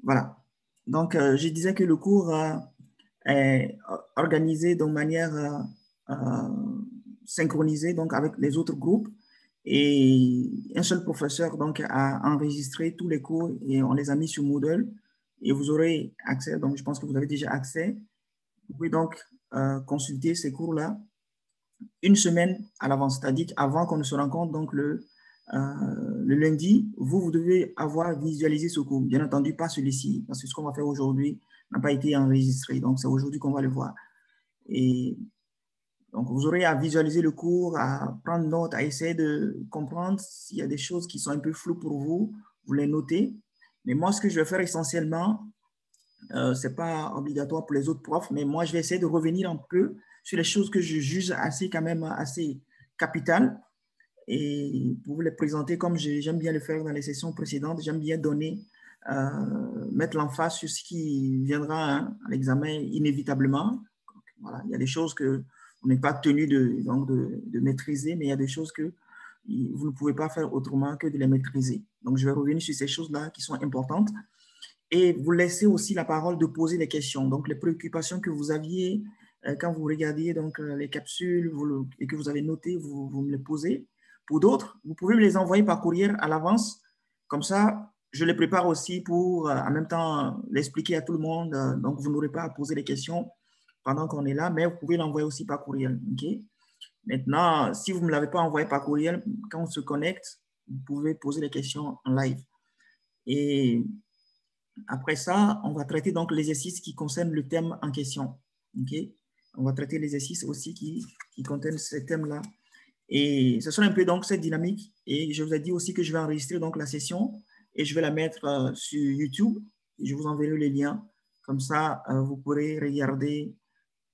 Voilà. Donc, je disais que le cours est organisé de manière synchronisée donc avec les autres groupes et un seul professeur donc a enregistré tous les cours et on les a mis sur Moodle et vous aurez accès, donc je pense que vous avez déjà accès. Vous pouvez donc consulter ces cours-là une semaine à l'avance, c'est-à-dire avant qu'on ne se rencontre donc le lundi, vous devez avoir visualisé ce cours. Bien entendu, pas celui-ci, parce que ce qu'on va faire aujourd'hui n'a pas été enregistré. Donc, c'est aujourd'hui qu'on va le voir. Et donc, vous aurez à visualiser le cours, à prendre note, à essayer de comprendre s'il y a des choses qui sont un peu floues pour vous, vous les notez. Mais moi, ce que je vais faire essentiellement, ce n'est pas obligatoire pour les autres profs, mais moi, je vais essayer de revenir un peu sur les choses que je juge assez, quand même, assez capitales et pour vous les présenter comme j'aime bien le faire dans les sessions précédentes. J'aime bien donner, mettre l'emphase sur ce qui viendra hein, à l'examen inévitablement. Donc, voilà, il y a des choses que vous n'êtes pas tenu de maîtriser, mais il y a des choses que vous ne pouvez pas faire autrement que de les maîtriser. Donc, je vais revenir sur ces choses-là qui sont importantes et vous laisser aussi la parole de poser des questions. Donc, les préoccupations que vous aviez quand vous regardiez donc, les capsules et que vous avez notées, vous me les posez. Pour d'autres, vous pouvez me les envoyer par courrier à l'avance. Comme ça, je les prépare aussi pour en même temps l'expliquer à tout le monde. Donc, vous n'aurez pas à poser les questions pendant qu'on est là, mais vous pouvez l'envoyer aussi par courriel. Okay? Maintenant, si vous ne me l'avez pas envoyé par courriel, quand on se connecte, vous pouvez poser les questions en live. Et après ça, on va traiter donc l'exercice qui concerne le thème en question. Okay? On va traiter l'exercice aussi qui contiennent ce thème-là. Et ce sera un peu donc cette dynamique. Et je vous ai dit aussi que je vais enregistrer donc la session et je vais la mettre sur YouTube. Et je vous enverrai les liens. Comme ça, vous pourrez regarder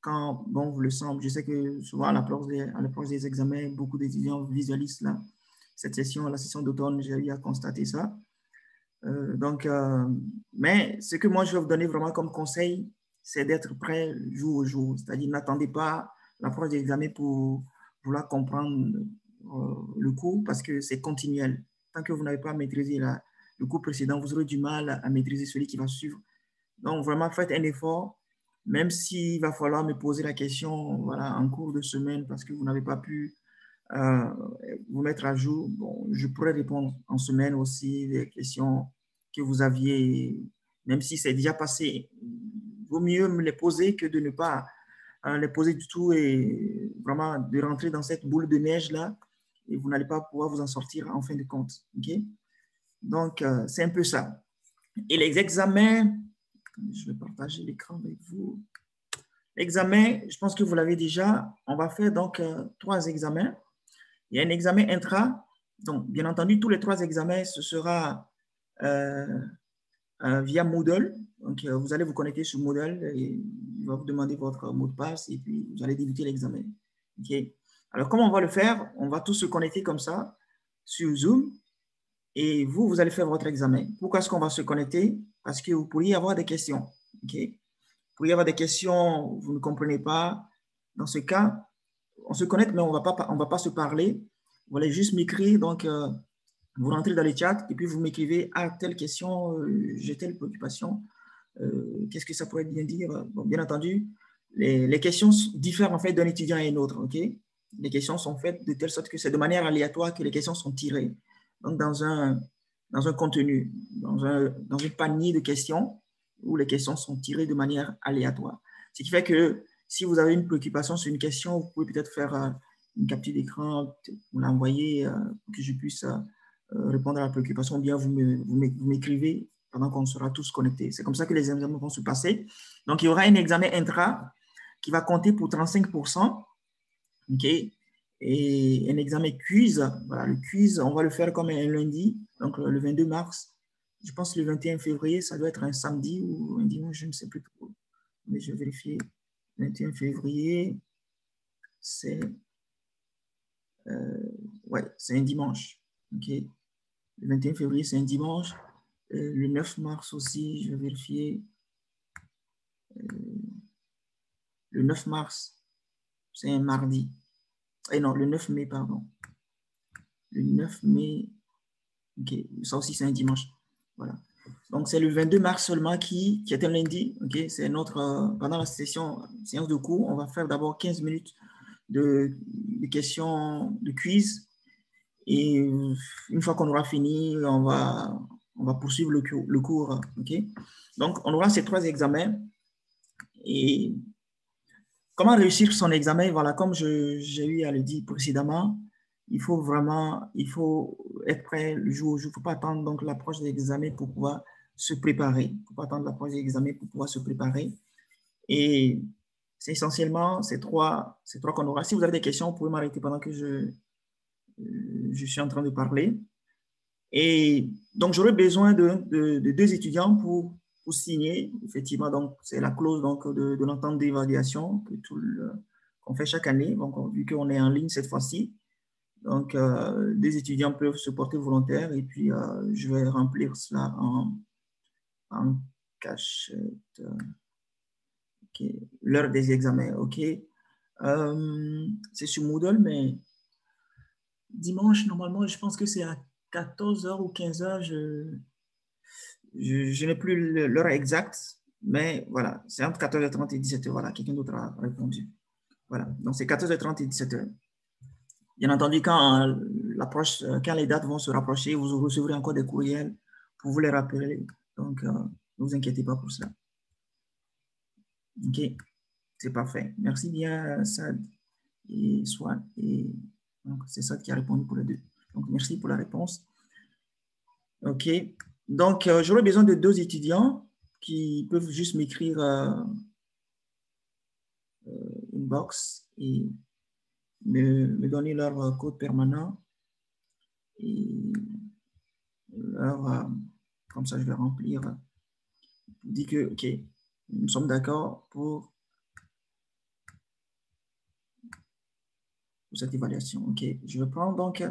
quand bon, vous le sentez. Je sais que souvent à l'approche des examens, beaucoup d'étudiants visualisent là, cette session, la session d'automne, j'ai eu à constater ça. Mais ce que moi je vais vous donner vraiment comme conseil, c'est d'être prêt jour au jour. C'est-à-dire, n'attendez pas l'approche des examens pour vouloir comprendre le cours parce que c'est continuel. Tant que vous n'avez pas maîtrisé le cours précédent, vous aurez du mal à maîtriser celui qui va suivre. Donc, vraiment, faites un effort, même s'il va falloir me poser la question voilà, en cours de semaine parce que vous n'avez pas pu euh, vous mettre à jour. Bon, je pourrais répondre en semaine aussi des questions que vous aviez, même si c'est déjà passé. Vaut mieux me les poser que de ne pas les poser du tout et vraiment de rentrer dans cette boule de neige-là et vous n'allez pas pouvoir vous en sortir en fin de compte. Okay? Donc, c'est un peu ça. Et les examens, je vais partager l'écran avec vous. L'examen, je pense que vous l'avez déjà. On va faire donc 3 examens. Il y a un examen intra. Donc, bien entendu, tous les 3 examens, ce sera via Moodle. Donc, vous allez vous connecter sur Moodle et il va vous demander votre mot de passe et puis vous allez débuter l'examen. Okay. Alors, comment on va le faire? On va tous se connecter comme ça sur Zoom et vous allez faire votre examen. Pourquoi est-ce qu'on va se connecter? Parce que vous pourriez avoir des questions. Okay. Vous pourriez avoir des questions, vous ne comprenez pas. Dans ce cas, on se connecte, mais on va pas se parler. Vous allez juste m'écrire. Donc, vous rentrez dans les chats et puis vous m'écrivez à telle question, j'ai telle préoccupation. Qu'est-ce que ça pourrait bien dire? Bon, bien entendu, les questions diffèrent en fait d'un étudiant à un autre. Okay? Les questions sont faites de telle sorte que c'est de manière aléatoire que les questions sont tirées. Donc, dans un contenu, dans un panier de questions où les questions sont tirées de manière aléatoire. Ce qui fait que si vous avez une préoccupation sur une question, vous pouvez peut-être faire une capture d'écran, vous l'envoyer pour que je puisse répondre à la préoccupation, ou bien vous m'écrivez pendant qu'on sera tous connectés. C'est comme ça que les examens vont se passer. Donc, il y aura un examen intra qui va compter pour 35%. Okay? Et un examen quiz. Voilà, le quiz, on va le faire comme un lundi, donc le 22 mars. Je pense que le 21 février, ça doit être un samedi ou un dimanche, je ne sais plus trop. Mais je vais vérifier. 21 février, c'est ouais, c'est un dimanche. Okay? Le 21 février, c'est un dimanche. Le 9 mars aussi, je vais vérifier. Le 9 mars, c'est un mardi. Et non, le 9 mai, pardon. Le 9 mai, ok, ça aussi, c'est un dimanche. Voilà. Donc, c'est le 22 mars seulement qui est un lundi. Okay? C'est notre, pendant la séance de cours, on va faire d'abord 15 minutes de questions, de quiz. Et une fois qu'on aura fini, on va poursuivre le cours. Okay? Donc, on aura ces 3 examens. Et comment réussir son examen? Voilà, comme j'ai eu à le dire précédemment, il faut être prêt le jour au jour. Il ne faut pas attendre donc l'approche de l'examen pour pouvoir se préparer. Il ne faut pas attendre l'approche de l'examen pour pouvoir se préparer. Et c'est essentiellement ces trois qu'on aura. Si vous avez des questions, vous pouvez m'arrêter pendant que je suis en train de parler. Et donc, j'aurai besoin de 2 étudiants pour signer. Effectivement, donc, c'est la clause donc, de l'entente d'évaluation qu'on fait chaque année. Donc, vu qu'on est en ligne cette fois-ci, donc, 2 étudiants peuvent se porter volontaires et puis je vais remplir cela en cachette. Okay. L'heure des examens, OK. C'est sur Moodle, mais dimanche, normalement, je pense que c'est à 14h ou 15h. Je n'ai plus l'heure exacte, mais voilà, c'est entre 14h30 et 17h. Voilà, quelqu'un d'autre a répondu. Voilà, donc c'est 14h30 et 17h. Bien entendu, quand les dates vont se rapprocher, vous recevrez encore des courriels pour vous les rappeler. Donc, ne vous inquiétez pas pour cela. OK, c'est parfait. Merci bien, Sad et Swan. Et donc, c'est Sad qui a répondu pour les 2. Donc, merci pour la réponse. OK, donc, j'aurais besoin de 2 étudiants qui peuvent juste m'écrire une box et me donner leur code permanent et comme ça je vais remplir. Dit que OK, nous sommes d'accord pour cette évaluation. OK, je vais prendre donc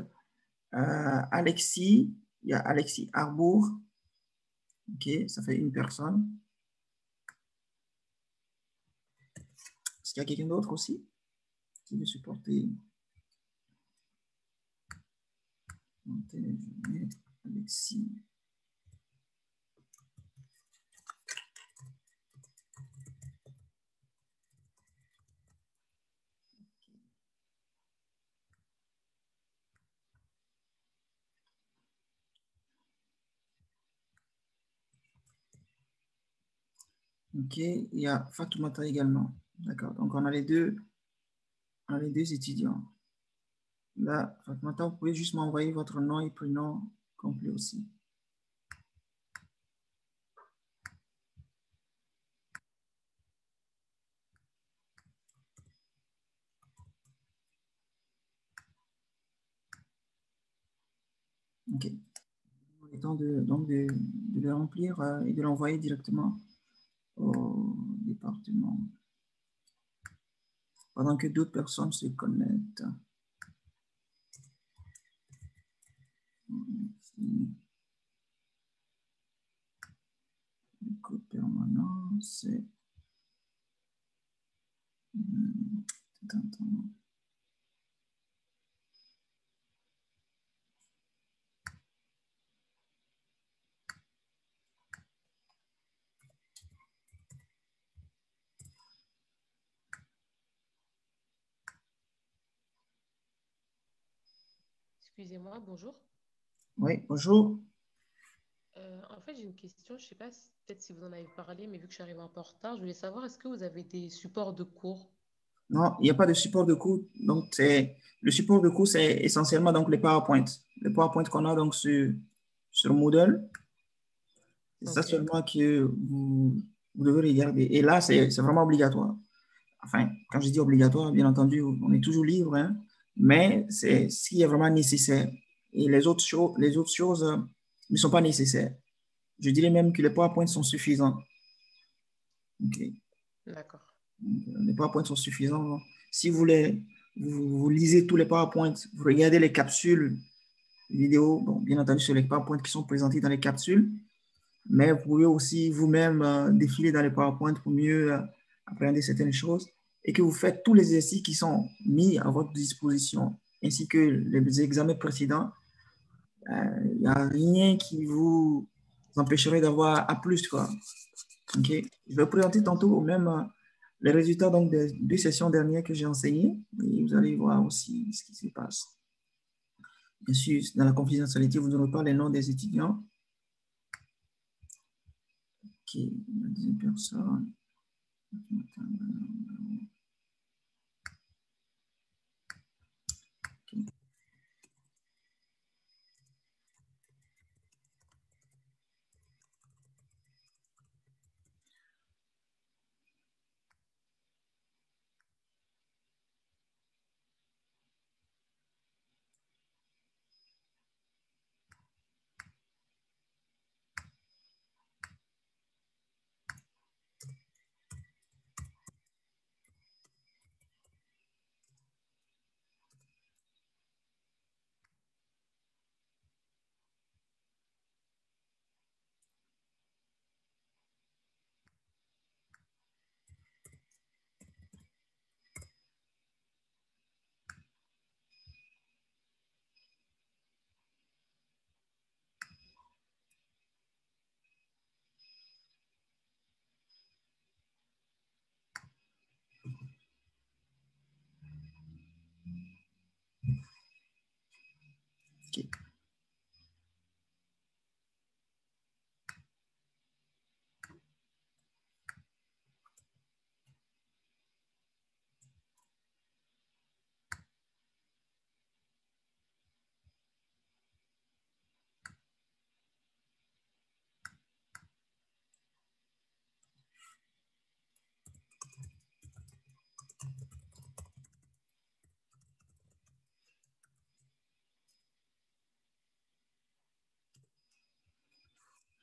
Alexis. Il y a Alexis Arbour. OK, ça fait une personne. Est-ce qu'il y a quelqu'un d'autre aussi qui veut supporter? Alexis. OK, il y a Fatoumata également. D'accord, donc on a les deux étudiants. Là, Fatoumata, vous pouvez juste m'envoyer votre nom et prénom complet aussi. OK. Le temps de le remplir et de l'envoyer directement au département. Pendant que d'autres personnes se connectent. Le code permanent, c'est... Excusez-moi, bonjour. Oui, bonjour. En fait, j'ai une question. Je ne sais pas peut-être si vous en avez parlé, mais vu que je suis arrivée un peu en retard, je voulais savoir, est-ce que vous avez des supports de cours? Non, il n'y a pas de support de cours. Donc, le support de cours, c'est essentiellement donc, les PowerPoint. Les PowerPoint qu'on a donc sur Moodle. C'est ça Ok, seulement que vous devez regarder. Et là, c'est vraiment obligatoire. Enfin, quand je dis obligatoire, bien entendu, on est toujours libre, hein, mais c'est ce qui est vraiment nécessaire. Et les autres choses ne sont pas nécessaires. Je dirais même que les PowerPoints sont suffisants. Okay. d'accord. Les PowerPoints sont suffisants. Si vous vous lisez tous les PowerPoints, vous regardez les capsules vidéo, bon, bien entendu, sur les PowerPoints qui sont présentés dans les capsules, mais vous pouvez aussi vous-même défiler dans les PowerPoints pour mieux appréhender certaines choses et que vous faites tous les exercices qui sont mis à votre disposition, ainsi que les examens précédents. Il n'y a rien qui vous empêcherait d'avoir A+, quoi. OK. Je vais vous présenter tantôt même les résultats donc, des 2 sessions dernières que j'ai enseignées et vous allez voir aussi ce qui se passe. Bien sûr, dans la confidentialité, vous n'aurez pas les noms des étudiants. OK, la deuxième personne. Okay.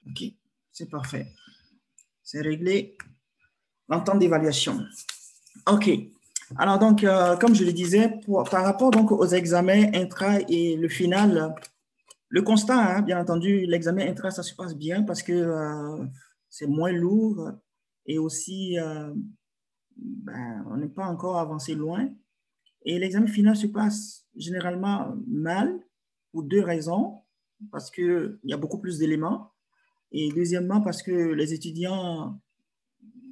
OK, c'est parfait. C'est réglé. L'entente d'évaluation. OK. Alors, donc, comme je le disais, par rapport donc, aux examens intra et le final, le constat, hein, bien entendu, l'examen intra, ça se passe bien parce que c'est moins lourd et aussi, on n'est pas encore avancé loin. Et l'examen final se passe généralement mal pour 2 raisons. Parce qu'il y a beaucoup plus d'éléments. Et deuxièmement, parce que les étudiants,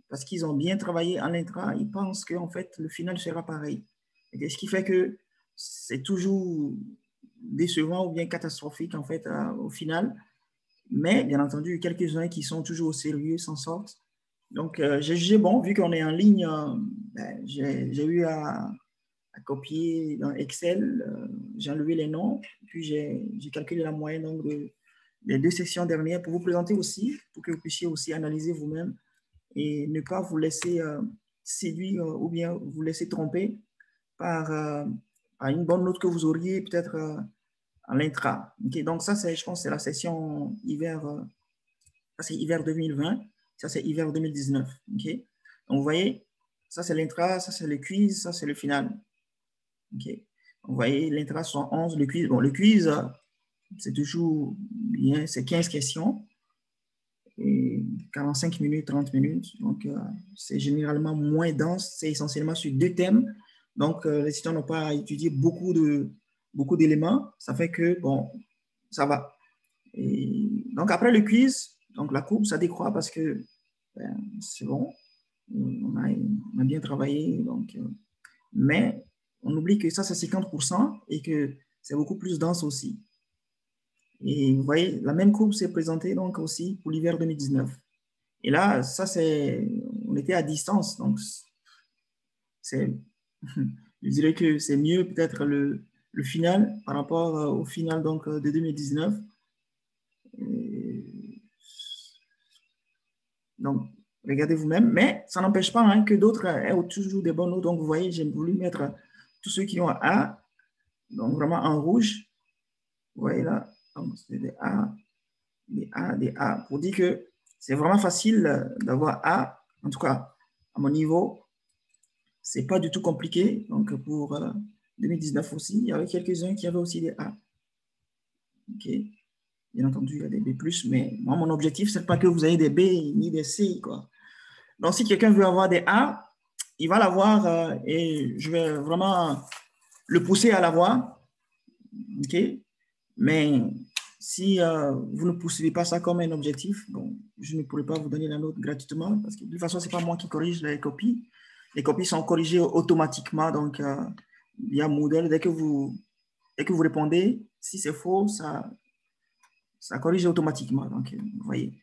parce qu'ils ont bien travaillé en intra, ils pensent qu'en fait, le final sera pareil. Et ce qui fait que c'est toujours décevant ou bien catastrophique, en fait, au final. Mais, bien entendu, quelques-uns qui sont toujours au sérieux s'en sortent. Donc, j'ai jugé, bon, vu qu'on est en ligne, j'ai eu à copier dans Excel, j'ai enlevé les noms, puis j'ai calculé la moyenne donc, des 2 sessions dernières pour vous présenter aussi, pour que vous puissiez aussi analyser vous-même et ne pas vous laisser séduire ou bien vous laisser tromper par une bonne note que vous auriez peut-être en l'intra. Okay, donc ça, je pense, c'est la session hiver, ça c'est hiver 2020, ça c'est hiver 2019. Okay? Donc vous voyez, ça c'est l'intra, ça c'est le quiz, ça c'est le final. Okay? Vous voyez, l'intra 111, le quiz. Bon, le quiz, c'est toujours bien, c'est 15 questions. Et 45 minutes, 30 minutes. Donc, c'est généralement moins dense. C'est essentiellement sur 2 thèmes. Donc, les étudiants n'ont pas à étudier beaucoup d'éléments. Ça fait que, bon, ça va. Et donc, après le quiz, donc la courbe, ça décroît parce que c'est bon. On a bien travaillé. Donc, mais on oublie que ça, c'est 50% et que c'est beaucoup plus dense aussi. Et vous voyez, la même courbe s'est présentée donc aussi pour l'hiver 2019. Et là, ça, on était à distance. Donc, je dirais que c'est mieux peut-être le final par rapport au final donc, de 2019. Donc, regardez vous-même. Mais ça n'empêche pas hein, que d'autres aient toujours des bonnes notes. Donc, vous voyez, j'ai voulu mettre tous ceux qui ont A, donc vraiment en rouge. Vous voyez là, c'est des A, des A, des A, pour dire que c'est vraiment facile d'avoir A, en tout cas à mon niveau. C'est pas du tout compliqué. Donc, pour 2019 aussi, il y avait quelques-uns qui avaient aussi des A. OK. Bien entendu, il y a des B+, mais moi, mon objectif, c'est pas que vous ayez des B ni des C, quoi. Donc, si quelqu'un veut avoir des A, il va l'avoir et je vais vraiment le pousser à l'avoir. OK. Mais si vous ne poursuivez pas ça comme un objectif, bon, je ne pourrai pas vous donner la note gratuitement parce que de toute façon, ce n'est pas moi qui corrige les copies. Les copies sont corrigées automatiquement. Donc, via Moodle, dès que vous répondez, si c'est faux, ça corrige automatiquement. Donc, vous voyez.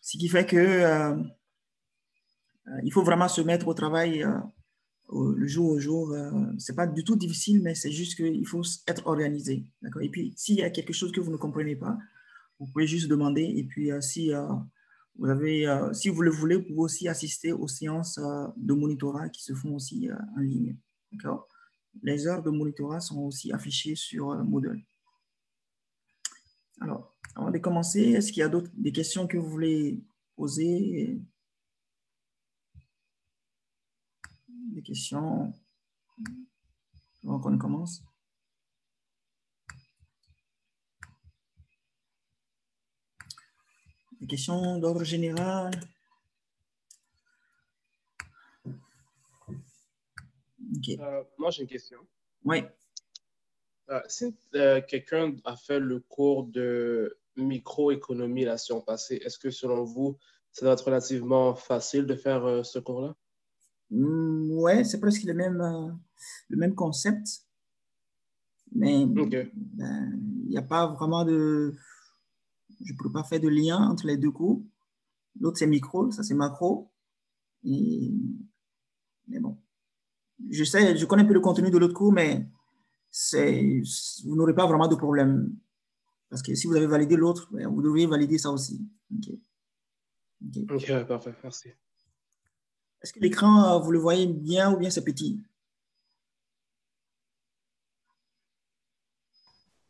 Ce qui fait que il faut vraiment se mettre au travail le jour au jour. Ce n'est pas du tout difficile, mais c'est juste qu'il faut être organisé. Et puis, s'il y a quelque chose que vous ne comprenez pas, vous pouvez juste demander. Et puis, si vous le voulez, vous pouvez aussi assister aux séances de monitorat qui se font aussi en ligne. D'accord? Les heures de monitorat sont aussi affichées sur Moodle. Alors, avant de commencer, est-ce qu'il y a des questions que vous voulez poser? Des questions avant qu'on commence? Des questions d'ordre général? Okay. Moi, j'ai une question. Oui. Si quelqu'un a fait le cours de microéconomie la session passée, est-ce que selon vous, ça doit être relativement facile de faire ce cours-là? Oui, c'est presque le même concept, mais Okay. Il n'y a pas vraiment je ne peux pas faire de lien entre les deux cours. L'autre, c'est micro, ça, c'est macro. Mais bon, je connais un peu le contenu de l'autre cours, mais vous n'aurez pas vraiment de problème. Parce que si vous avez validé l'autre, vous devriez valider ça aussi. Ok, parfait, merci. Est-ce que l'écran, vous le voyez bien ou bien c'est petit?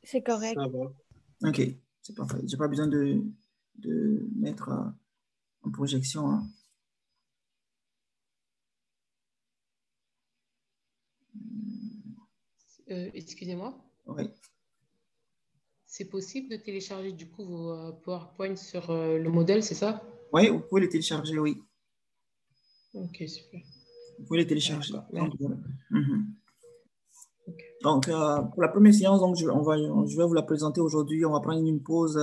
C'est correct. Ça va. Ok, c'est parfait. Je n'ai pas besoin de mettre en projection. Hein. Excusez-moi. Oui. C'est possible de télécharger du coup vos PowerPoint sur le modèle, c'est ça? Oui, vous pouvez les télécharger, oui. Ok, super. Vous pouvez les télécharger. Ouais. Okay. Donc, pour la première séance, donc, je vais vous la présenter aujourd'hui. On va prendre une pause.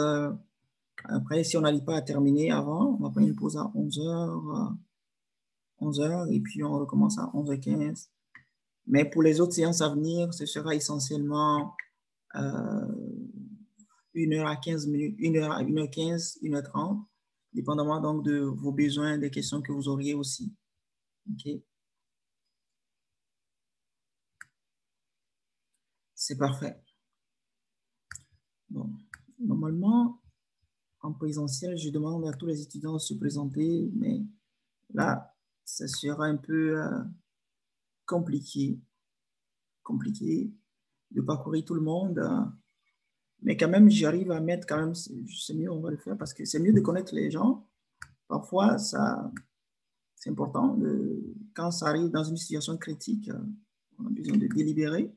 Après, si on n'arrive pas à terminer avant, on va prendre une pause à 11h, et puis on recommence à 11h15. Mais pour les autres séances à venir, ce sera essentiellement 1h à 15 minutes, 1h à 1h15, 1h30, dépendamment donc de vos besoins, des questions que vous auriez aussi. OK. C'est parfait. Bon, normalement, en présentiel, je demande à tous les étudiants de se présenter, mais là, ça sera un peu compliqué de parcourir tout le monde. Mais quand même, j'arrive à mettre quand même, c'est mieux, on va le faire parce que c'est mieux de connaître les gens. Parfois, c'est important. Quand ça arrive dans une situation critique, on a besoin de délibérer.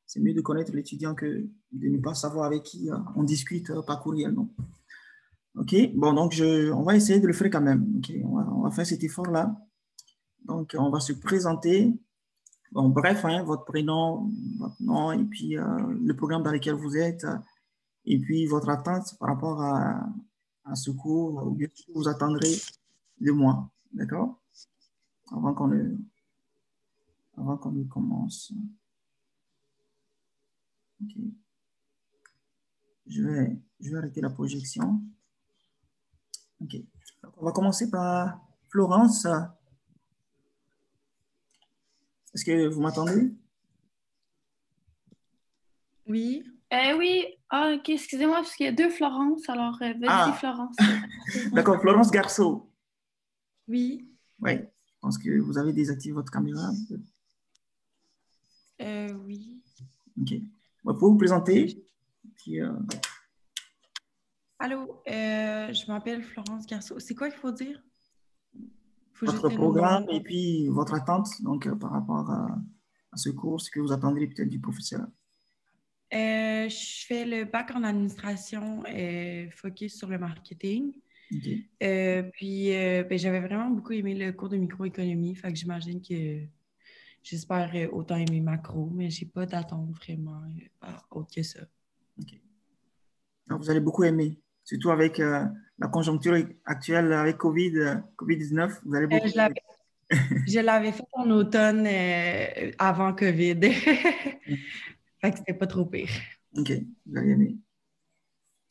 C'est mieux de connaître l'étudiant que de ne pas savoir avec qui on discute par courriel. Non? OK, bon, donc on va essayer de le faire quand même. Okay? On va faire cet effort-là. Donc, on va se présenter. Bon, bref, hein, votre prénom, votre nom, et puis le programme dans lequel vous êtes, et puis votre attente par rapport à ce cours, ou bien ce que vous attendrez de moi. D'accord? Avant qu'on ne commence. OK. Je vais arrêter la projection. OK. Donc, on va commencer par Florence. Est-ce que vous m'entendez? Oui. Oui. Ah, ok, excusez-moi, parce qu'il y a deux Florence. Alors, vas-y, Florence. D'accord, Florence Garceau. Oui. Oui. Je pense que vous avez désactivé votre caméra. Oui. OK. Bon, pour vous présenter. Puis, Allô, je m'appelle Florence Garceau. C'est quoi qu'il faut dire? Votre programme et puis votre attente donc, par rapport à ce cours, ce que vous attendrez peut-être du professeur. Je fais le bac en administration focus sur le marketing. Okay. Puis, j'avais vraiment beaucoup aimé le cours de microéconomie. Fait que j'imagine que j'espère autant aimer macro, mais j'ai pas d'attente vraiment autre que ça. OK. Donc, vous allez beaucoup aimer, surtout avec la conjoncture actuelle avec COVID-19, vous allez beaucoup aimer. Je l'avais fait en automne avant COVID. Fait que c'était pas trop pire. OK, vous allez aimer.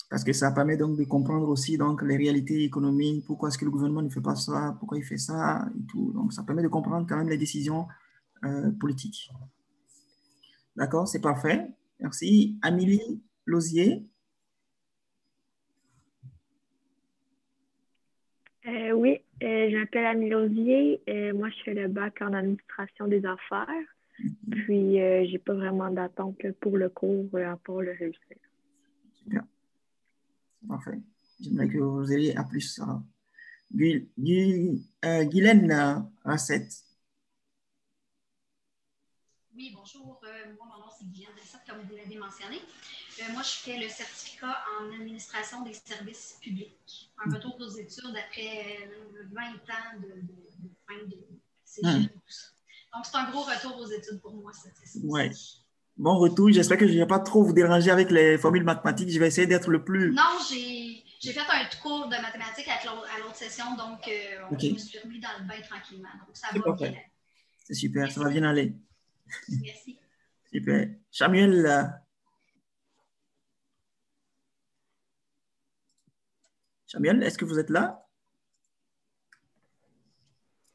Parce que ça permet donc de comprendre aussi donc, les réalités économiques, pourquoi est-ce que le gouvernement ne fait pas ça, pourquoi il fait ça et tout. Donc, ça permet de comprendre quand même les décisions politiques. D'accord, c'est parfait. Merci. Amélie Lausier. Oui, je m'appelle Amélie Lausier. Moi, je fais le bac en administration des affaires. Puis, j'ai pas vraiment d'attente là, pour le cours à part le réussir. Super. Parfait. J'aimerais que vous ayez à plus. Guylaine Rassette. Oui, bonjour. Moi, mon nom, c'est Guylaine Rassette, comme vous l'avez mentionné. Moi, je fais le certificat en administration des services publics. Un retour aux études après 20 ans de fin de cégep. Donc, c'est un gros retour aux études pour moi, cette session. Ouais. Bon retour. J'espère que je ne vais pas trop vous déranger avec les formules mathématiques. Je vais essayer d'être le plus... Non, j'ai fait un cours de mathématiques à l'autre session, donc je me suis remis dans le bain tranquillement. Donc, ça va bien aller. C'est super, merci. Ça va bien aller. Merci. Super. Samuel, est-ce que vous êtes là?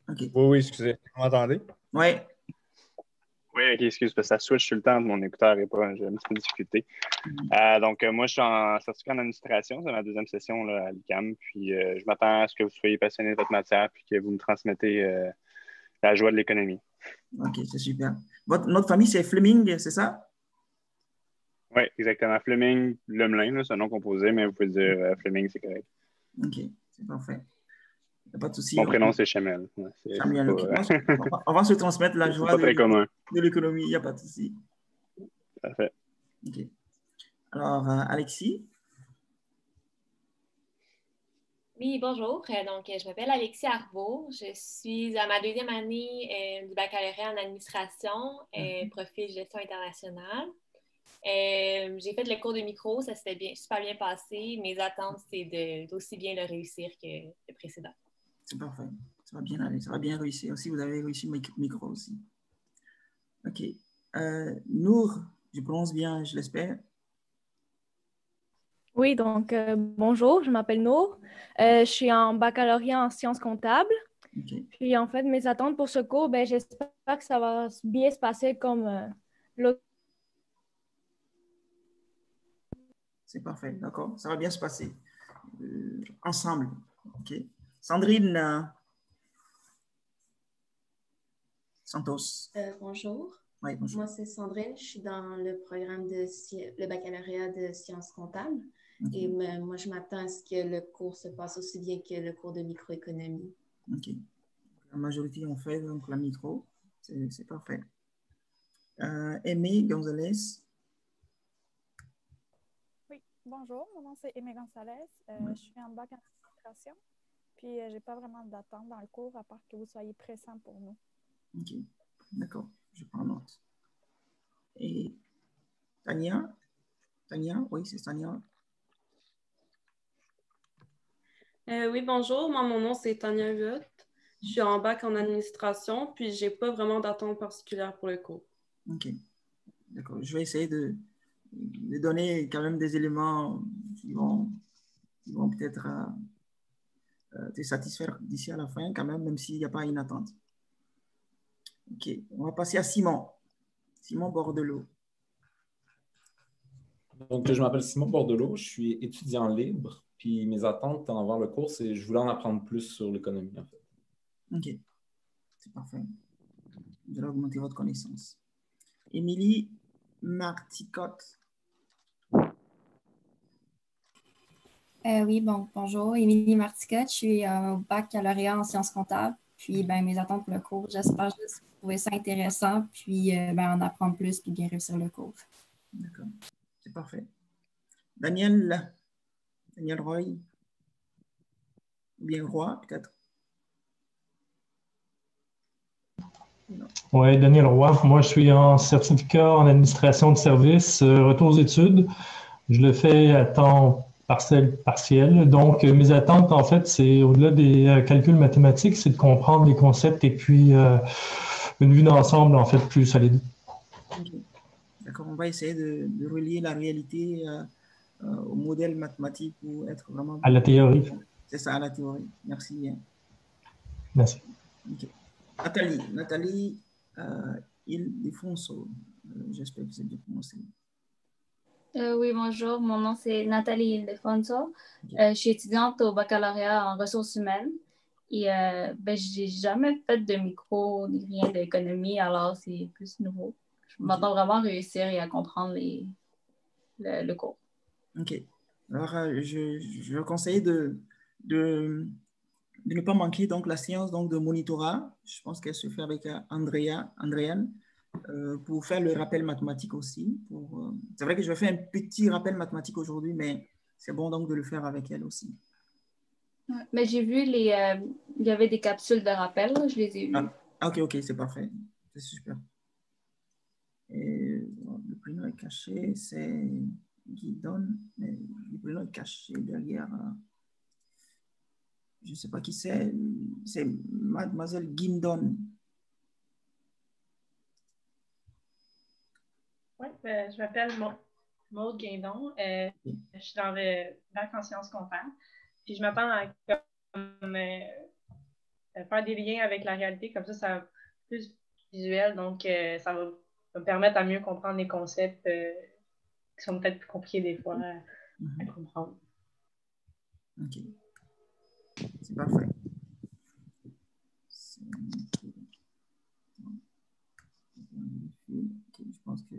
Okay. Oui, excusez. Vous m'entendez? Oui. Oui, OK, excuse, parce que ça switch tout le temps de mon écouteur et pas, j'ai un petit peu de difficulté. Donc, moi, je suis en certificat en administration, c'est ma deuxième session là, à l'UQAM, puis je m'attends à ce que vous soyez passionné de votre matière puis que vous me transmettez la joie de l'économie. OK, c'est super. Notre famille, c'est Fleming, c'est ça? Oui, exactement. Fleming Lemelin, c'est un nom composé, mais vous pouvez dire Fleming, c'est correct. OK, c'est parfait. Il n'y a pas de souci. Mon prénom, c'est Chamel. Ouais, Chamel, OK. On va se transmettre la joie de l'économie, il n'y a pas de souci. Parfait. OK. Alors, Alexis? Oui, bonjour. Donc, je m'appelle Alexis Arbault. Je suis à ma deuxième année du baccalauréat en administration, profil gestion internationale. J'ai fait le cours de micro, ça s'était super bien passé. Mes attentes, c'est d'aussi bien le réussir que le précédent. C'est parfait. Ça va bien aller, ça va bien réussir. Aussi, vous avez réussi le micro aussi. OK. Nour, je prononce bien, je l'espère. Oui, donc bonjour, je m'appelle Nour. Je suis en baccalauréat en sciences comptables. Okay. Puis en fait, mes attentes pour ce cours, j'espère que ça va bien se passer comme l'autre. C'est parfait, d'accord. Ça va bien se passer. Ensemble. OK. Sandrine Santos. Bonjour. Oui, bonjour. Moi, c'est Sandrine. Je suis dans le programme le baccalauréat de sciences comptables. Okay. Et moi, je m'attends à ce que le cours se passe aussi bien que le cours de microéconomie. OK. La majorité ont fait donc la micro. C'est parfait. Aimée Gonzalez. Oui, bonjour. Mon nom, c'est Aimée Gonzalez. Je suis en bac en administration. Puis, je n'ai pas vraiment d'attente dans le cours, à part que vous soyez pressant pour nous. OK. D'accord. Je prends note. Et Tania? Tania? Oui, c'est Tania. Oui, bonjour. Moi, mon nom, c'est Tania Huot. Je suis en bac en administration, puis je n'ai pas vraiment d'attente particulière pour le cours. OK. D'accord. Je vais essayer de donner quand même des éléments qui vont peut-être te satisfaire d'ici à la fin, quand même s'il n'y a pas une attente. OK. On va passer à Simon. Simon Bordelot. Donc, je m'appelle Simon Bordelot. Je suis étudiant libre. Puis mes attentes envers le cours, c'est je voulais en apprendre plus sur l'économie, en fait. OK. C'est parfait. Vous allez augmenter votre connaissance. Émilie Marticotte. Oui, bonjour. Émilie Marticotte. Je suis au baccalauréat en sciences comptables. Puis, mes attentes pour le cours, j'espère juste trouver ça intéressant, puis en apprendre plus, puis bien réussir le cours. D'accord. C'est parfait. Daniel Roy. Ou bien Roy, peut-être. Oui, Daniel Roy. Moi, je suis en certificat en administration de services, retour aux études. Je le fais à temps partiel. Donc, mes attentes, en fait, c'est au-delà des calculs mathématiques, c'est de comprendre les concepts et puis une vue d'ensemble, en fait, plus solide. Okay. D'accord, on va essayer de relier la réalité au modèle mathématique pour être vraiment... À la théorie. C'est ça, à la théorie. Merci bien. Merci. Okay. Nathalie Ildefonso. J'espère que c'est bien prononcé. Oui, bonjour. Mon nom, c'est Nathalie Ildefonso. Je suis étudiante au baccalauréat en ressources humaines. Et je n'ai jamais fait de micro ni rien d'économie, alors c'est plus nouveau. Je m'attends vraiment à réussir et à comprendre le cours. OK. Alors, je conseille de ne pas manquer donc, la séance donc, de monitorat. Je pense qu'elle se fait avec Andréane, pour faire le rappel mathématique aussi. C'est vrai que je vais faire un petit rappel mathématique aujourd'hui, mais c'est bon donc de le faire avec elle aussi. Ouais, mais j'ai vu il y avait des capsules de rappel, là, je les ai vues. Ah, OK, c'est parfait. C'est super. Et le prénom est caché, c'est Guidon, mais le prénom est caché derrière. Je ne sais pas qui c'est Mademoiselle Guindon. Oui, je m'appelle Maude Guindon. Je suis dans le bac en sciences comptables. Puis je m'attends à faire des liens avec la réalité, comme ça va être plus visuel. Donc, ça va me permettre à mieux comprendre les concepts qui sont peut-être plus compliqués des fois à comprendre. OK. C'est parfait. Je pense que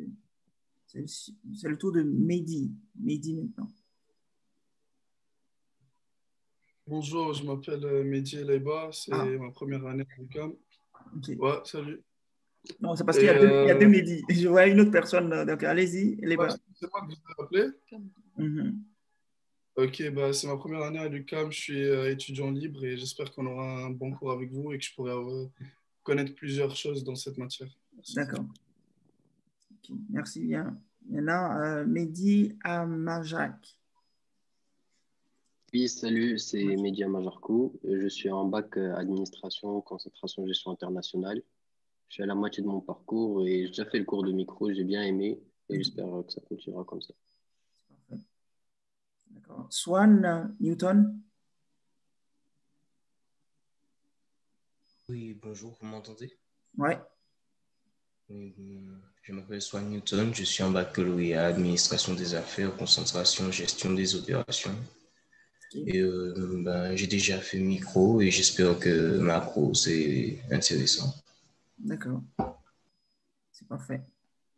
c'est le tour de Mehdi. Mehdi maintenant. Bonjour, je m'appelle Mehdi Leiba, c'est ma première année à l'UQAM. Okay. Ouais, salut. Non, c'est parce qu'il y a deux Mehdi. Je vois une autre personne, donc allez-y, Leiba. C'est moi que vous avez appelé? Ok, c'est ma première année à l'UQAM, je suis étudiant libre et j'espère qu'on aura un bon cours avec vous et que je pourrai connaître plusieurs choses dans cette matière. D'accord. Okay. Merci bien. Maintenant, Mehdi Amarjak. Oui, salut, c'est Mehdi Amarjakou. Je suis en bac administration, concentration, gestion internationale. Je suis à la moitié de mon parcours et j'ai déjà fait le cours de micro, j'ai bien aimé et j'espère que ça continuera comme ça. D'accord. Swan Newton. Oui, bonjour, vous m'entendez? Ouais. Oui, je m'appelle Swan Newton, je suis en baccalauréat administration des affaires, concentration, gestion des opérations. Et j'ai déjà fait micro et j'espère que macro, c'est intéressant. D'accord. C'est parfait.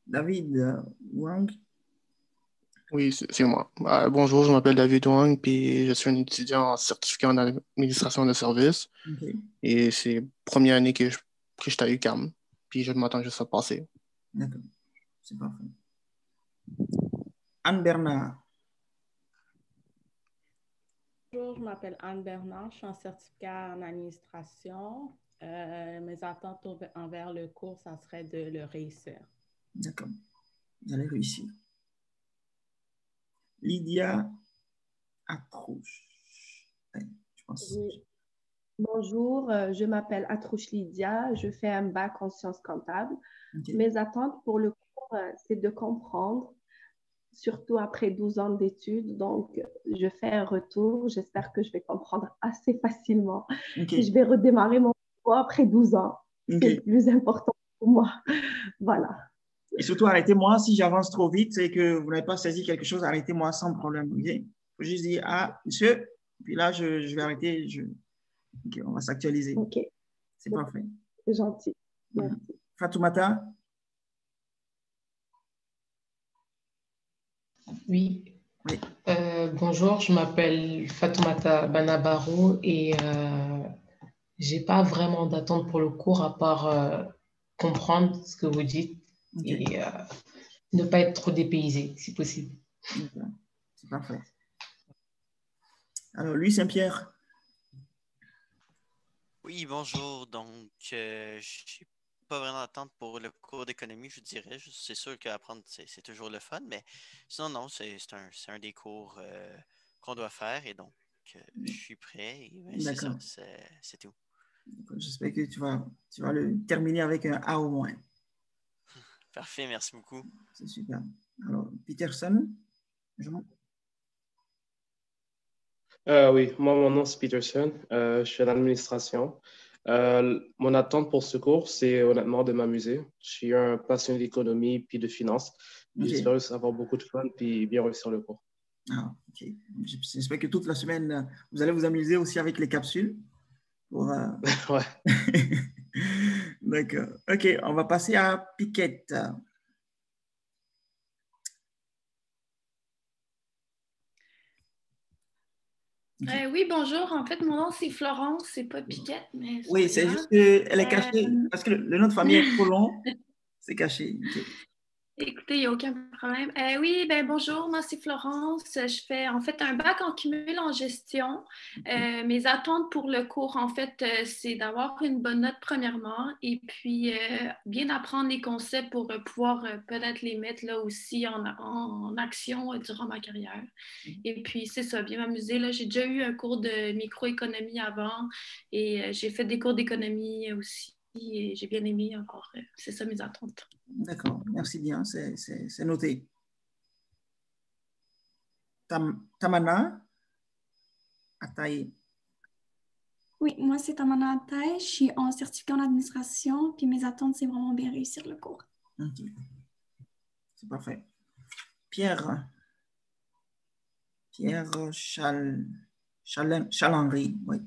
David Wang. Oui, c'est moi. Bonjour, je m'appelle David Wang, puis je suis un étudiant en certificat en administration de services. Okay. Et c'est la première année que je suis à l'UQAM, puis je m'attends juste à passer. D'accord, c'est parfait. Anne Bernard. Bonjour, je m'appelle Anne Bernard, je suis en certificat en administration. Mes attentes envers le cours, ça serait de le réussir. D'accord, vous allez réussir. Lydia Atrouche. Je pense. Oui. Bonjour, je m'appelle Atrouche Lydia, je fais un bac en sciences comptables. Okay. Mes attentes pour le cours, c'est de comprendre, surtout après 12 ans d'études. Donc, je fais un retour. J'espère que je vais comprendre assez facilement. Okay. Je vais redémarrer mon cours après 12 ans. Okay. C'est le plus important pour moi. Voilà. Et surtout, arrêtez-moi. Si j'avance trop vite, c'est que vous n'avez pas saisi quelque chose, arrêtez-moi sans problème. Il faut juste dire, ah, monsieur, puis là, je vais arrêter. OK, on va s'actualiser. OK. C'est parfait. C'est gentil. Merci. Fatoumata? Oui. Bonjour, je m'appelle Fatoumata Banabaro et je n'ai pas vraiment d'attente pour le cours à part comprendre ce que vous dites et ne pas être trop dépaysé, si possible. C'est parfait. Alors, Saint-Pierre. Oui, bonjour. Donc, je suis pas vraiment d'attente pour le cours d'économie, je dirais. C'est sûr qu'apprendre, c'est toujours le fun, mais sinon, non, c'est un des cours qu'on doit faire et donc je suis prêt et ben, c'est ça, D'accord. c'est tout. J'espère que tu vas le terminer avec un A au moins. Parfait, merci beaucoup. C'est super. Alors, Peterson, Jean? Oui, moi, mon nom c'est Peterson. Je suis en administration. Mon attente pour ce cours, c'est honnêtement de m'amuser. Je suis un passionné d'économie puis de finance. Puis Ok. j'espère avoir beaucoup de fun puis bien réussir le cours. Ah, ok. J'espère que toute la semaine, vous allez vous amuser aussi avec les capsules. Ouais. D'accord. Ok, on va passer à Piquette. Oui, bonjour. En fait, mon nom, c'est Florence. C'est pas Piquette, mais c'est Oui, pas c'est grave. juste qu'elle est cachée. Parce que le nom de famille est trop long. C'est caché. Ok. Écoutez, il n'y a aucun problème. Oui, ben bonjour, moi c'est Florence. Je fais en fait un bac en cumul en gestion. Mes attentes pour le cours, en fait, c'est d'avoir une bonne note premièrement et puis bien apprendre les concepts pour pouvoir peut-être les mettre là aussi en action durant ma carrière. Et puis c'est ça, bien m'amuser. Là, j'ai déjà eu un cours de microéconomie avant et j'ai fait des cours d'économie aussi. Et j'ai bien aimé encore. C'est ça mes attentes. D'accord, merci bien, c'est noté. Tamana Ataï. Oui, moi c'est Tamana Ataï, je suis en certificat en administration, puis mes attentes, c'est vraiment bien réussir le cours. Ok, c'est parfait. Pierre Chalandry, oui.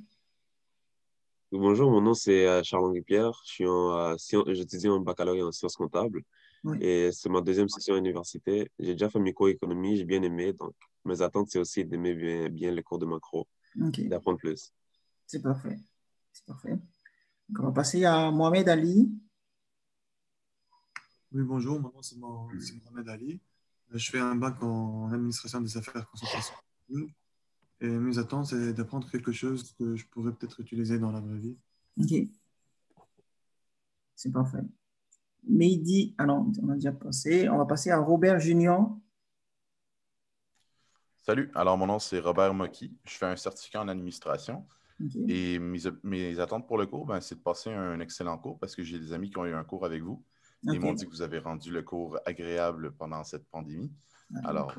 Bonjour, mon nom c'est Charles-Henri Pierre. J'étudie en baccalauréat en sciences comptables et c'est ma deuxième session à l'université. J'ai déjà fait microéconomie, j'ai bien aimé. Donc, mes attentes, c'est aussi d'aimer bien le cours de macro, d'apprendre plus. C'est parfait. C'est parfait. Donc, on va passer à Mohamed Ali. Oui, bonjour, mon nom c'est Mohamed Ali. Je fais un bac en administration des affaires concentration. Et mes attentes, c'est d'apprendre quelque chose que je pourrais peut-être utiliser dans la vraie vie. Ok. C'est parfait. Mehdi, ah non, on a déjà passé. On va passer à Robert Junior. Salut, alors mon nom c'est Robert Mocky. Je fais un certificat en administration. Okay. Et mes attentes pour le cours, c'est de passer un excellent cours parce que j'ai des amis qui ont eu un cours avec vous. Okay. Ils m'ont dit que vous avez rendu le cours agréable pendant cette pandémie. Alors,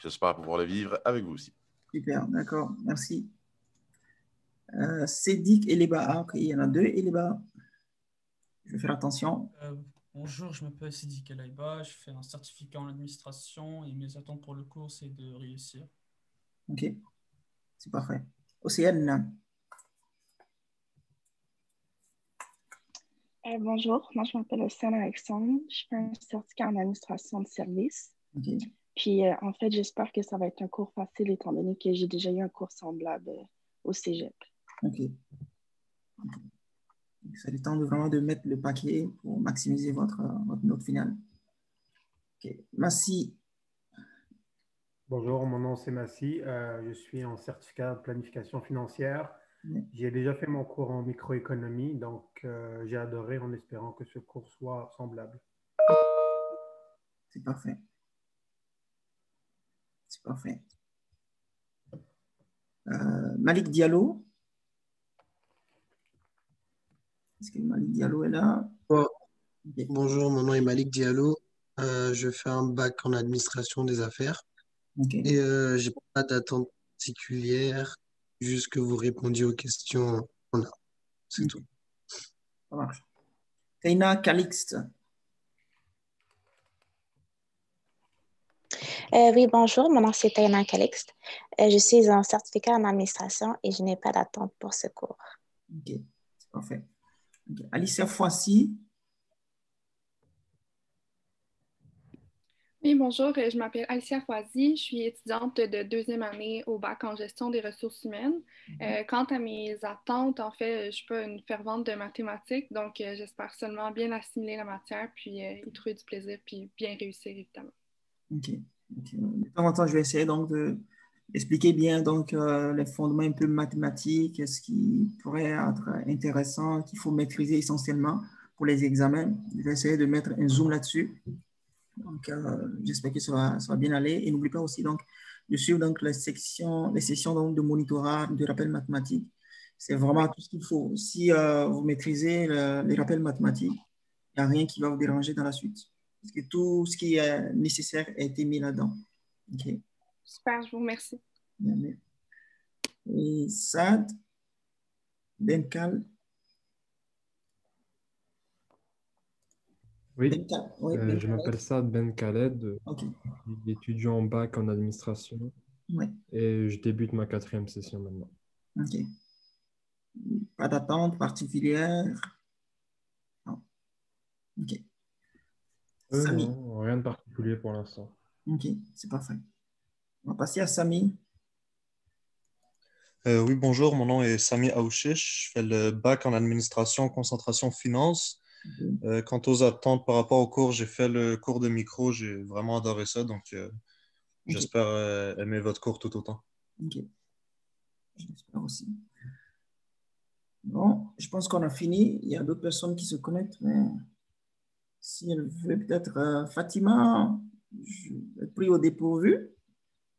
j'espère pouvoir le vivre avec vous aussi. Super, d'accord, merci. Cédric Eleba, ok, il y en a deux Eleba. Je vais faire attention. Bonjour, je m'appelle Cédric Eleba, je fais un certificat en administration et mes attentes pour le cours, c'est de réussir. Ok, c'est parfait. Océane. Bonjour, moi je m'appelle Océane Alexandre, je fais un certificat en administration de services. Okay. Puis en fait, j'espère que ça va être un cours facile étant donné que j'ai déjà eu un cours semblable au cégep. Ok. C'est le temps vraiment de mettre le paquet pour maximiser votre note finale. Ok. Massi. Bonjour, mon nom c'est Massi. Je suis en certificat de planification financière. J'ai déjà fait mon cours en microéconomie, donc j'ai adoré en espérant que ce cours soit semblable. C'est parfait. C'est parfait. Malik Diallo. Est-ce que Malik Diallo est là? Okay. Bonjour, mon nom est Malik Diallo. Je fais un bac en administration des affaires. Okay. Et je n'ai pas d'attente particulière, juste que vous répondiez aux questions qu'on a. C'est tout. Ça marche. Taina Calixte. Oui, bonjour, mon nom c'est Taina Calixte. Je suis en certificat en administration et je n'ai pas d'attente pour ce cours. Ok, c'est parfait. Okay. Alicia Foissy. Oui, bonjour, je m'appelle Alicia Foisy, je suis étudiante de deuxième année au bac en gestion des ressources humaines. Quant à mes attentes, en fait, je ne suis pas une fervente de mathématiques, donc j'espère seulement bien assimiler la matière, puis y trouver du plaisir, puis bien réussir, évidemment. Ok. De temps en temps, je vais essayer donc d'expliquer bien donc, les fondements un peu mathématiques, ce qui pourrait être intéressant, qu'il faut maîtriser essentiellement pour les examens. Je vais essayer de mettre un zoom là-dessus. Donc, j'espère que ça va bien aller. Et n'oubliez pas aussi donc, de suivre donc, les sessions donc, de monitorat, de rappel mathématique. C'est vraiment tout ce qu'il faut. Si vous maîtrisez les rappels mathématiques, il n'y a rien qui va vous déranger dans la suite. Parce que tout ce qui est nécessaire a été mis là-dedans. Okay. Super, je vous remercie. Bien. Et Saad, Benkal. Oui, je m'appelle Saad Ben Khaled, étudiant en bac en administration et je débute ma 4e session maintenant. Ok. Pas d'attente particulière? Non. Ok. Samy. Non, rien de particulier pour l'instant. Ok, c'est parfait. On va passer à Samy. Oui, bonjour, mon nom est Samy Aouchiche, je fais le bac en administration, concentration finance. Quant aux attentes par rapport au cours, j'ai fait le cours de micro, j'ai vraiment adoré ça, donc j'espère aimer votre cours tout autant. Ok, j'espère aussi. Bon, je pense qu'on a fini. Il y a d'autres personnes qui se connectent, mais si elle veut peut-être Fatima, je vais être pris au dépourvu.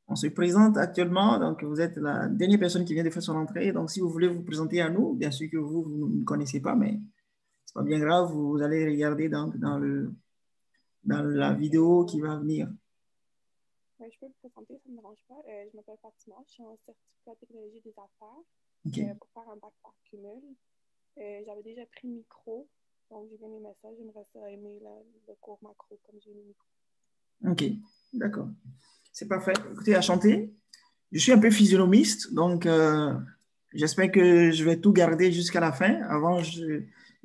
On se présente actuellement, donc vous êtes la dernière personne qui vient de faire son entrée. Donc, si vous voulez vous présenter à nous, bien sûr que vous ne connaissez pas, mais ce n'est pas bien grave, vous allez regarder dans la vidéo qui va venir. Je peux me présenter, ça ne me dérange pas. Je m'appelle Fatima, je suis en certificat de technologie des affaires pour faire un bac par cumul. J'avais déjà pris micro, donc j'ai vu mes messages, j'aimerais aimer le cours macro comme j'ai mis micro. Ok, d'accord. C'est parfait. Écoutez, enchanté. Je suis un peu physionomiste, donc j'espère que je vais tout garder jusqu'à la fin. Avant,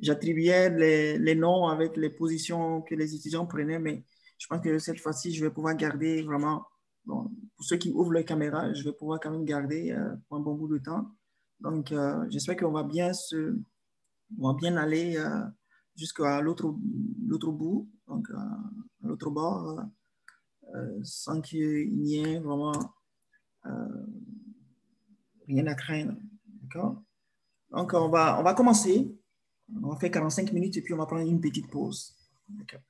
j'attribuais les noms avec les positions que les étudiants prenaient, mais je pense que cette fois-ci, je vais pouvoir garder vraiment, bon, pour ceux qui ouvrent les caméras, je vais pouvoir quand même garder pour un bon bout de temps. Donc, j'espère qu'on va bien aller jusqu'à l'autre bout, donc à l'autre bord, sans qu'il n'y ait vraiment rien à craindre. D'accord? Donc, on va commencer. On va faire 45 minutes et puis on va prendre une petite pause. D'accord.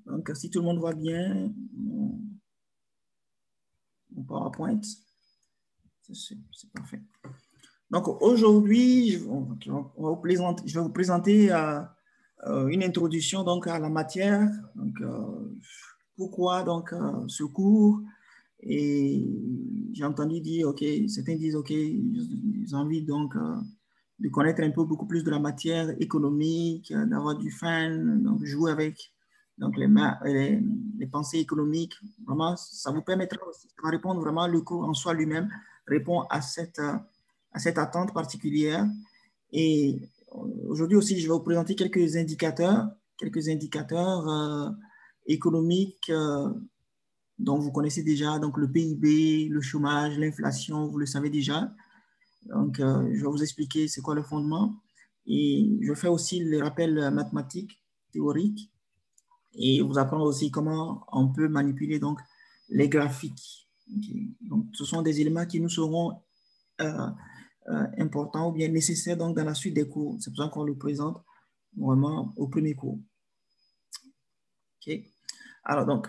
Donc, si tout le monde voit bien mon PowerPoint, c'est parfait. Donc, aujourd'hui, je vais vous présenter une introduction donc, à la matière. Donc, pourquoi donc, ce cours? Et j'ai entendu dire, OK, certains disent, OK, ils ont envie donc de connaître un peu beaucoup plus de la matière économique, d'avoir du fun, donc jouer avec donc les pensées économiques. Vraiment, ça vous permettra aussi de répondre vraiment, le cours en soi lui-même répond à cette attente particulière. Et aujourd'hui aussi, je vais vous présenter quelques indicateurs économiques dont vous connaissez déjà, donc le PIB, le chômage, l'inflation, vous le savez déjà. Donc, je vais vous expliquer c'est quoi le fondement. Et je fais aussi les rappels mathématiques, théoriques, et vous apprendre aussi comment on peut manipuler donc, les graphiques. Okay. Donc, ce sont des éléments qui nous seront importants ou bien nécessaires donc, dans la suite des cours. C'est pour ça qu'on le présente vraiment au premier cours. Okay. Alors, donc,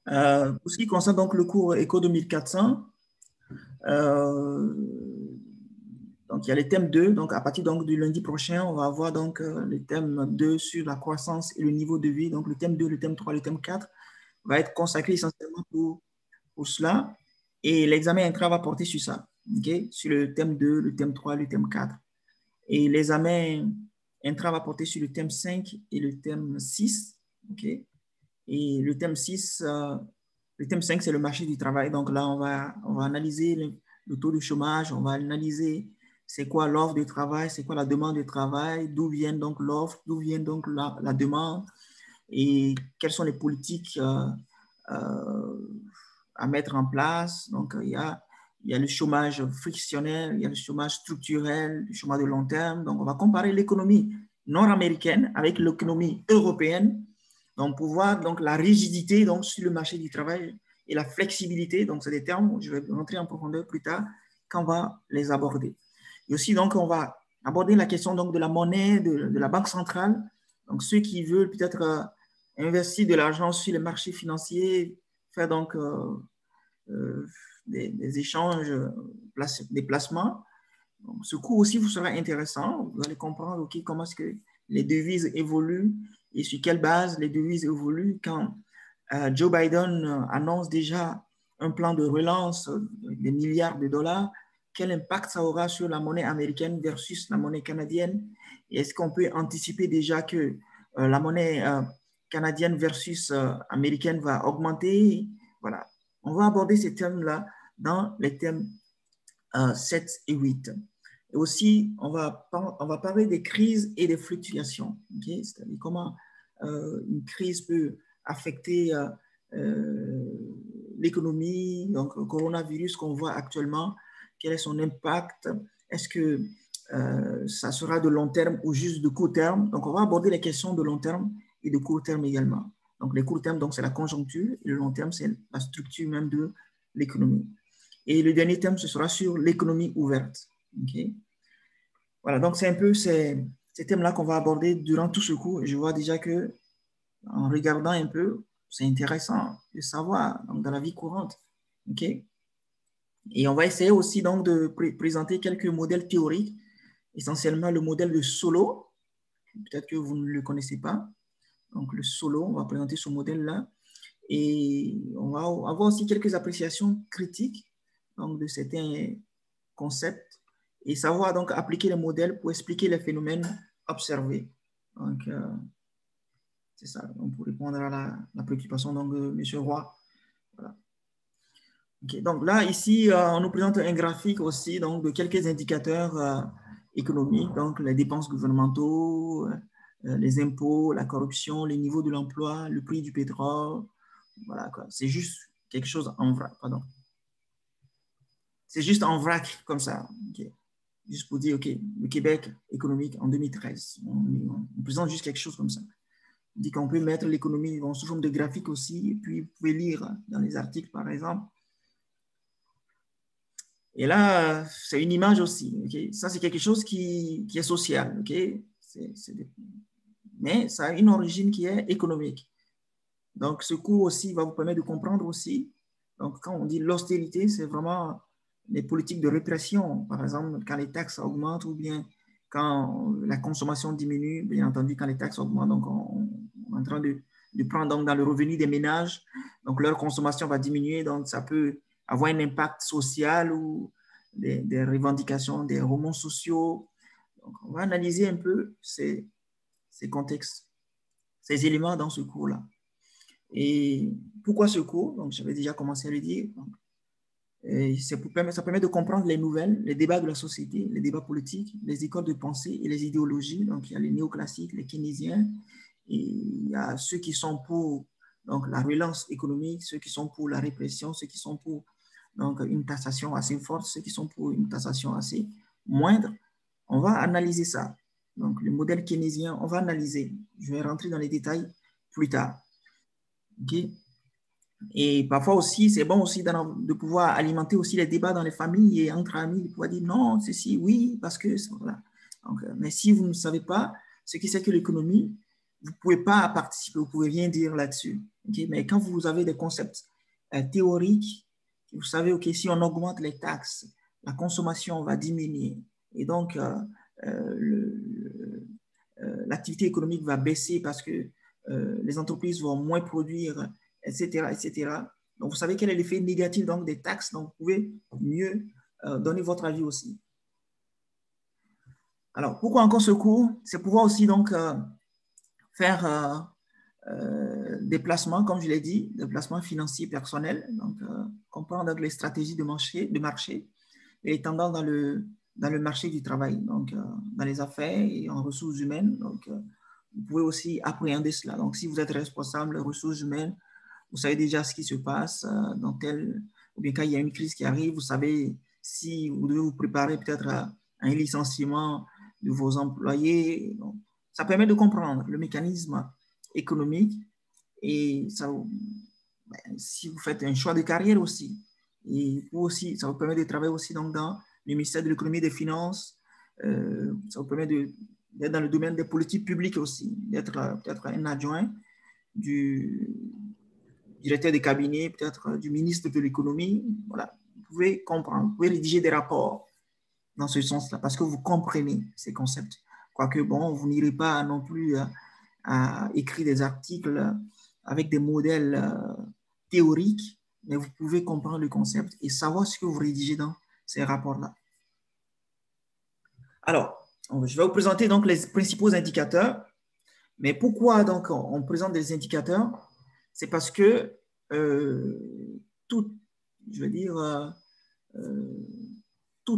pour ce qui concerne donc, le cours Éco 2400, donc il y a les thèmes 2. Donc, à partir donc, du lundi prochain, on va avoir donc, le thème 2 sur la croissance et le niveau de vie. Donc, le thème 2, le thème 3, le thème 4 va être consacré essentiellement pour cela. Et l'examen intra va porter sur ça, okay? Sur le thème 2, le thème 3, le thème 4. Et l'examen intra va porter sur le thème 5 et le thème 6. Okay? Et le thème 6, le thème 5, c'est le marché du travail. Donc là, on va analyser le taux de chômage, on va analyser c'est quoi l'offre de travail, c'est quoi la demande de travail, d'où vient donc l'offre, d'où vient donc la demande et quelles sont les politiques à mettre en place. Donc, il y a le chômage frictionnel, il y a le chômage structurel, le chômage de long terme. Donc, on va comparer l'économie nord-américaine avec l'économie européenne. Donc, pour voir donc, la rigidité donc, sur le marché du travail et la flexibilité. Donc, c'est des termes, je vais rentrer en profondeur plus tard quand on va les aborder. Et aussi, donc, on va aborder la question donc, de la monnaie, de la banque centrale. Donc, ceux qui veulent peut-être investir de l'argent sur les marchés financiers, faire donc des échanges, des placements. Donc, ce cours aussi vous sera intéressant. Vous allez comprendre comment est-ce que les devises évoluent et sur quelle base les devises évoluent quand Joe Biden annonce déjà un plan de relance des milliards de dollars. Quel impact ça aura sur la monnaie américaine versus la monnaie canadienne? Et est-ce qu'on peut anticiper déjà que la monnaie canadienne versus américaine va augmenter? Voilà. On va aborder ces thèmes-là dans les thèmes 7 et 8. Et aussi, on va parler des crises et des fluctuations. Okay? C'est-à-dire comment une crise peut affecter l'économie, donc le coronavirus qu'on voit actuellement, quel est son impact? Est-ce que ça sera de long terme ou juste de court terme? Donc, on va aborder les questions de long terme et de court terme également. Donc, les court termes, c'est la conjoncture, et le long terme, c'est la structure même de l'économie. Et le dernier thème, ce sera sur l'économie ouverte. Okay? Voilà, donc c'est un peu ces thèmes-là qu'on va aborder durant tout ce cours. Je vois déjà que, en regardant un peu, c'est intéressant de savoir donc, dans la vie courante. Okay? Et on va essayer aussi donc de présenter quelques modèles théoriques, essentiellement le modèle de Solow. Peut-être que vous ne le connaissez pas. Donc le Solow, on va présenter ce modèle-là. Et on va avoir aussi quelques appréciations critiques donc, de certains concepts et savoir donc appliquer les modèles pour expliquer les phénomènes observés. Donc, c'est ça, donc, pour répondre à la préoccupation donc, de M. Roy. Voilà. Okay, donc là, ici, on nous présente un graphique aussi donc, de quelques indicateurs économiques, donc les dépenses gouvernementaux, les impôts, la corruption, les niveaux de l'emploi, le prix du pétrole. Voilà, quoi. C'est juste quelque chose en vrac, pardon. C'est juste en vrac, comme ça. Okay. Juste pour dire, OK, le Québec économique en 2013. On présente juste quelque chose comme ça. On dit qu'on peut mettre l'économie sous forme de graphique aussi, et puis vous pouvez lire dans les articles, par exemple. Et là, c'est une image aussi. Okay? Ça, c'est quelque chose qui est social. Okay? Mais ça a une origine qui est économique. Donc, ce cours aussi va vous permettre de comprendre aussi. Donc, quand on dit l'austérité, c'est vraiment les politiques de répression. Par exemple, quand les taxes augmentent ou bien quand la consommation diminue, bien entendu, quand les taxes augmentent, donc on est en train de prendre donc, dans le revenu des ménages, donc leur consommation va diminuer, donc ça peut avoir un impact social ou des revendications, des remous sociaux. Donc, on va analyser un peu ces contextes, ces éléments dans ce cours-là. Et pourquoi ce cours? Donc, j'avais déjà commencé à le dire. Ça permet de comprendre les nouvelles, les débats de la société, les débats politiques, les écoles de pensée et les idéologies. Donc, il y a les néoclassiques, les keynésiens, et il y a ceux qui sont pour donc, la relance économique, ceux qui sont pour la répression, ceux qui sont pour donc, une taxation assez forte, ceux qui sont pour une taxation assez moindre. On va analyser ça. Donc, le modèle keynésien, on va analyser. Je vais rentrer dans les détails plus tard. Okay? Et parfois aussi, c'est bon aussi de pouvoir alimenter aussi les débats dans les familles et entre amis, de pouvoir dire non, ceci, oui, parce que, voilà. Donc, mais si vous ne savez pas ce qui c'est que l'économie, vous ne pouvez pas participer, vous ne pouvez rien dire là-dessus. Okay? Mais quand vous avez des concepts théoriques, vous savez, okay, si on augmente les taxes, la consommation va diminuer. Et donc, l'activité économique va baisser parce que les entreprises vont moins produire, etc., etc. Donc, vous savez quel est l'effet négatif donc, des taxes, donc vous pouvez mieux donner votre avis aussi. Alors, pourquoi encore ce cours? C'est pouvoir aussi donc, faire des placements, comme je l'ai dit, des placements financiers personnels, donc comprendre donc, les stratégies de marché et les tendances dans le marché du travail, donc dans les affaires et en ressources humaines. Donc, vous pouvez aussi appréhender cela. Donc, si vous êtes responsable des ressources humaines, vous savez déjà ce qui se passe ou bien quand il y a une crise qui arrive, vous savez si vous devez vous préparer peut-être à un licenciement de vos employés. Donc, ça permet de comprendre le mécanisme économique et ça, si vous faites un choix de carrière aussi, et vous aussi, ça vous permet de travailler aussi donc, dans le ministère de l'économie et des finances, Ça vous permet d'être dans le domaine des politiques publiques aussi, d'être peut-être un adjoint du directeur de cabinet, peut-être du ministre de l'économie. Voilà. Vous pouvez comprendre, vous pouvez rédiger des rapports dans ce sens-là parce que vous comprenez ces concepts. Quoique, bon, vous n'irez pas non plus à écrire des articles avec des modèles théoriques, mais vous pouvez comprendre le concept et savoir ce que vous rédigez dans ces rapports-là. Alors, je vais vous présenter donc les principaux indicateurs. Mais pourquoi donc on présente des indicateurs? C'est parce que tout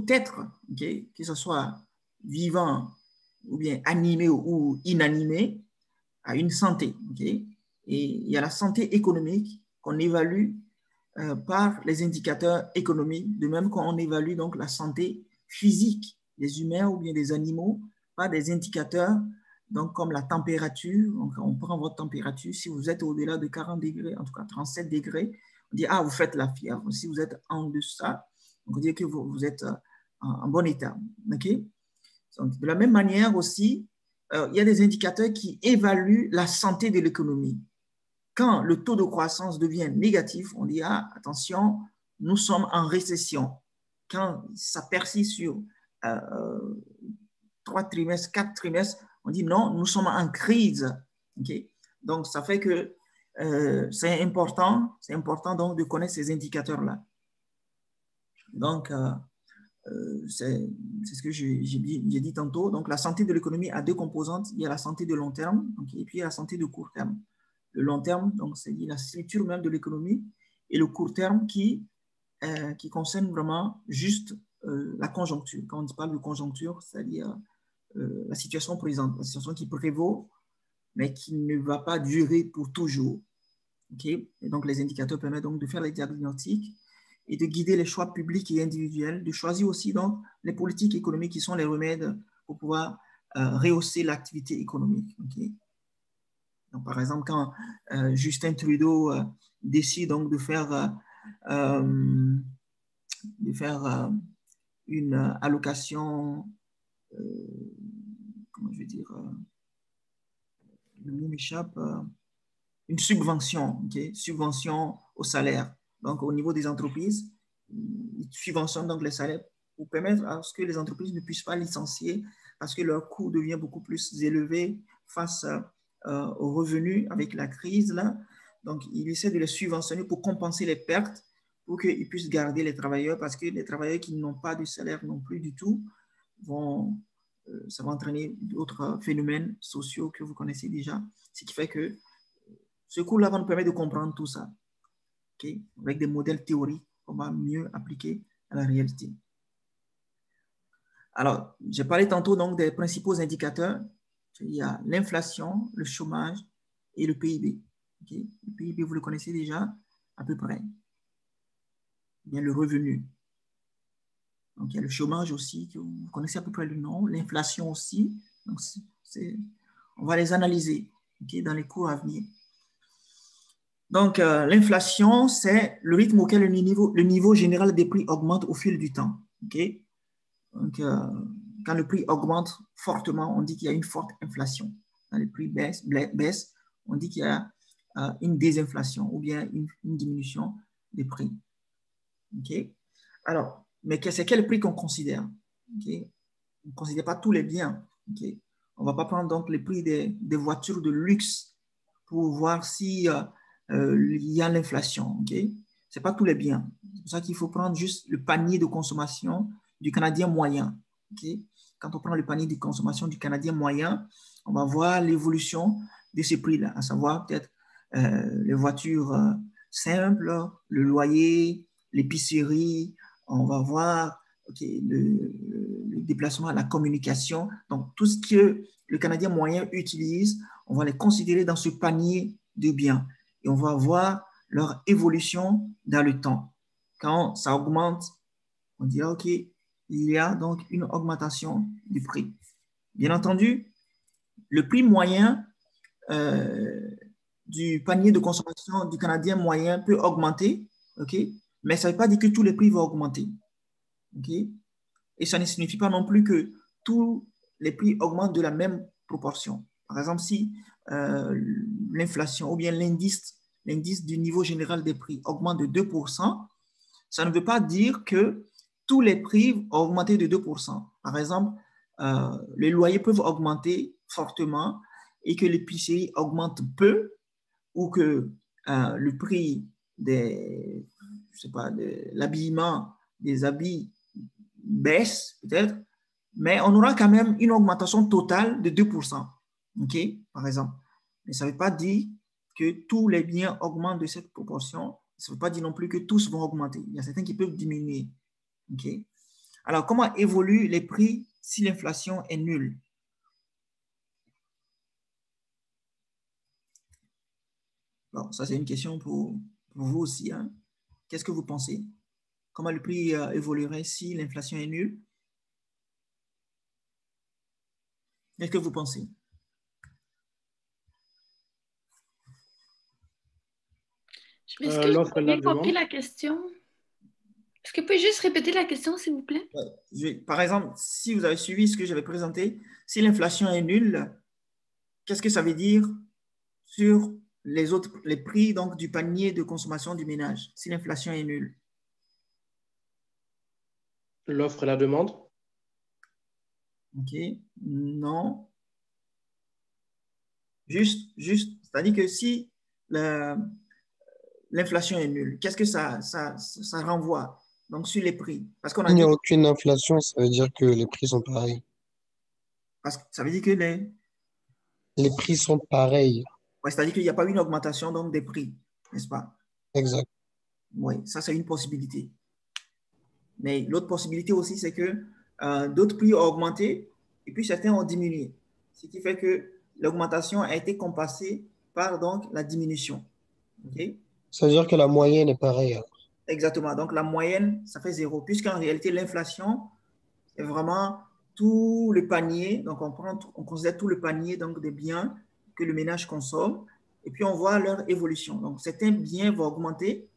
être, okay, que ce soit vivant ou bien animé ou inanimé, a une santé. Okay? Et il y a la santé économique qu'on évalue par les indicateurs économiques, de même qu'on évalue donc la santé physique des humains ou bien des animaux par des indicateurs donc comme la température. Donc, on prend votre température. Si vous êtes au-delà de 40 degrés, en tout cas 37 degrés, on dit, ah, vous faites la fièvre. Si vous êtes en deçà, on dit que vous êtes en bon état. Okay? Donc, de la même manière aussi, il y a des indicateurs qui évaluent la santé de l'économie. Quand le taux de croissance devient négatif, on dit, ah, attention, nous sommes en récession. Quand ça persiste sur 3 trimestres, 4 trimestres, on dit non, nous sommes en crise. Okay? Donc, ça fait que c'est important donc de connaître ces indicateurs-là. Donc, c'est ce que j'ai dit tantôt. Donc, la santé de l'économie a deux composantes. Il y a la santé de long terme, okay, et puis il y a la santé de court terme. Le long terme, donc, c'est la structure même de l'économie, et le court terme qui concerne vraiment juste la conjoncture. Quand on parle de conjoncture, c'est-à-dire la situation présente, la situation qui prévaut, mais qui ne va pas durer pour toujours. Okay? Et donc, les indicateurs permettent donc de faire les diagnostics et de guider les choix publics et individuels, de choisir aussi donc les politiques économiques qui sont les remèdes pour pouvoir rehausser l'activité économique. Okay? Donc, par exemple, quand Justin Trudeau décide donc de faire une allocation, comment je vais dire, le mot m'échappe, une subvention, okay? Subvention au salaire. Donc, au niveau des entreprises, ils subventionnent donc les salaires pour permettre à ce que les entreprises ne puissent pas licencier parce que leur coût devient beaucoup plus élevé face aux revenus avec la crise là. Donc, ils essaient de les subventionner pour compenser les pertes, pour qu'ils puissent garder les travailleurs, parce que les travailleurs qui n'ont pas de salaire non plus du tout, ça va entraîner d'autres phénomènes sociaux que vous connaissez déjà. Ce qui fait que ce cours-là va nous permettre de comprendre tout ça, okay? Avec des modèles théoriques qu'on va mieux appliquer à la réalité. Alors, j'ai parlé tantôt donc des principaux indicateurs. Il y a l'inflation, le chômage et le PIB. Okay? Le PIB, vous le connaissez déjà à peu près. Bien, le revenu. Donc, il y a le chômage aussi, que vous connaissez à peu près le nom, l'inflation aussi. Donc, on va les analyser, okay, dans les cours à venir. Donc, l'inflation, c'est le rythme auquel le niveau général des prix augmente au fil du temps. Okay? Donc, quand le prix augmente fortement, on dit qu'il y a une forte inflation. Quand le prix baisse, on dit qu'il y a une désinflation ou bien une diminution des prix. Okay? Alors, mais c'est quel prix qu'on considère? Okay? On ne considère pas tous les biens. Okay? On ne va pas prendre donc les prix des voitures de luxe pour voir si il y a l'inflation. Okay? Ce n'est pas tous les biens. C'est pour ça qu'il faut prendre juste le panier de consommation du Canadien moyen. Okay? Quand on prend le panier de consommation du Canadien moyen, on va voir l'évolution de ces prix-là, à savoir peut-être les voitures simples, le loyer, l'épicerie, on va voir le déplacement, la communication. Donc, tout ce que le Canadien moyen utilise, on va les considérer dans ce panier de biens. Et on va voir leur évolution dans le temps. Quand ça augmente, on dira, OK, il y a donc une augmentation du prix. Bien entendu, le prix moyen du panier de consommation du Canadien moyen peut augmenter, OK? Mais ça ne veut pas dire que tous les prix vont augmenter. Okay? Et ça ne signifie pas non plus que tous les prix augmentent de la même proportion. Par exemple, si l'inflation ou bien l'indice du niveau général des prix augmente de 2%, ça ne veut pas dire que tous les prix ont augmenté de 2%. Par exemple, les loyers peuvent augmenter fortement et que l'épicerie augmente peu ou que le prix de l'habillement, des habits baisse peut-être, mais on aura quand même une augmentation totale de 2%, ok, par exemple. Mais ça ne veut pas dire que tous les biens augmentent de cette proportion. Ça ne veut pas dire non plus que tous vont augmenter. Il y a certains qui peuvent diminuer. Ok. Alors, comment évoluent les prix si l'inflation est nulle? Bon, ça, c'est une question pour vous aussi. Hein. Qu'est-ce que vous pensez? Comment le prix évoluerait si l'inflation est nulle? Qu'est-ce que vous pensez? Est-ce que je n'ai pas compris la question? Est-ce que vous pouvez juste répéter la question, s'il vous plaît? Par exemple, si vous avez suivi ce que j'avais présenté, si l'inflation est nulle, qu'est-ce que ça veut dire sur les prix donc, du panier de consommation du ménage, si l'inflation est nulle? L'offre et la demande. Ok, non. Juste, c'est-à-dire que si l'inflation est nulle, qu'est-ce que ça renvoie donc sur les prix? Parce qu'on a Il n'y a aucune inflation, ça veut dire que les prix sont pareils. Parce que ça veut dire que les prix sont pareils. Ouais, c'est-à-dire qu'il n'y a pas une augmentation donc, des prix, n'est-ce pas? Exact. Oui, ça c'est une possibilité. Mais l'autre possibilité aussi, c'est que d'autres prix ont augmenté et puis certains ont diminué. Ce qui fait que l'augmentation a été compensée par donc, la diminution. Okay? Ça veut dire que la moyenne est pareille. Exactement. Donc, la moyenne, ça fait 0. Puisqu'en réalité, l'inflation, c'est vraiment tout le panier. Donc, on considère tout le panier donc, des biens que le ménage consomme et puis on voit leur évolution. Donc, certains biens vont augmenter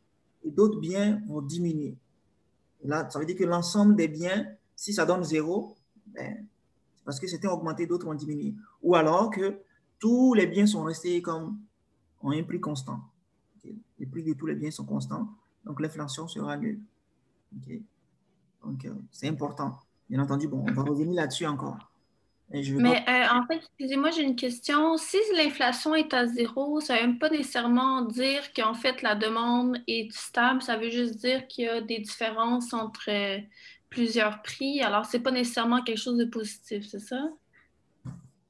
et d'autres biens vont diminuer. Et là, ça veut dire que l'ensemble des biens, si ça donne 0, ben, c'est parce que certains ont augmenté, d'autres ont diminué. Ou alors que tous les biens sont restés comme ont un prix constant. Okay? Les prix de tous les biens sont constants, donc l'inflation sera nulle. Okay? Donc, c'est important. Bien entendu, bon, on va revenir là-dessus encore. En fait, excusez-moi, j'ai une question. Si l'inflation est à 0, ça ne veut pas nécessairement dire qu'en fait la demande est stable. Ça veut juste dire qu'il y a des différences entre plusieurs prix. Alors, ce n'est pas nécessairement quelque chose de positif, c'est ça?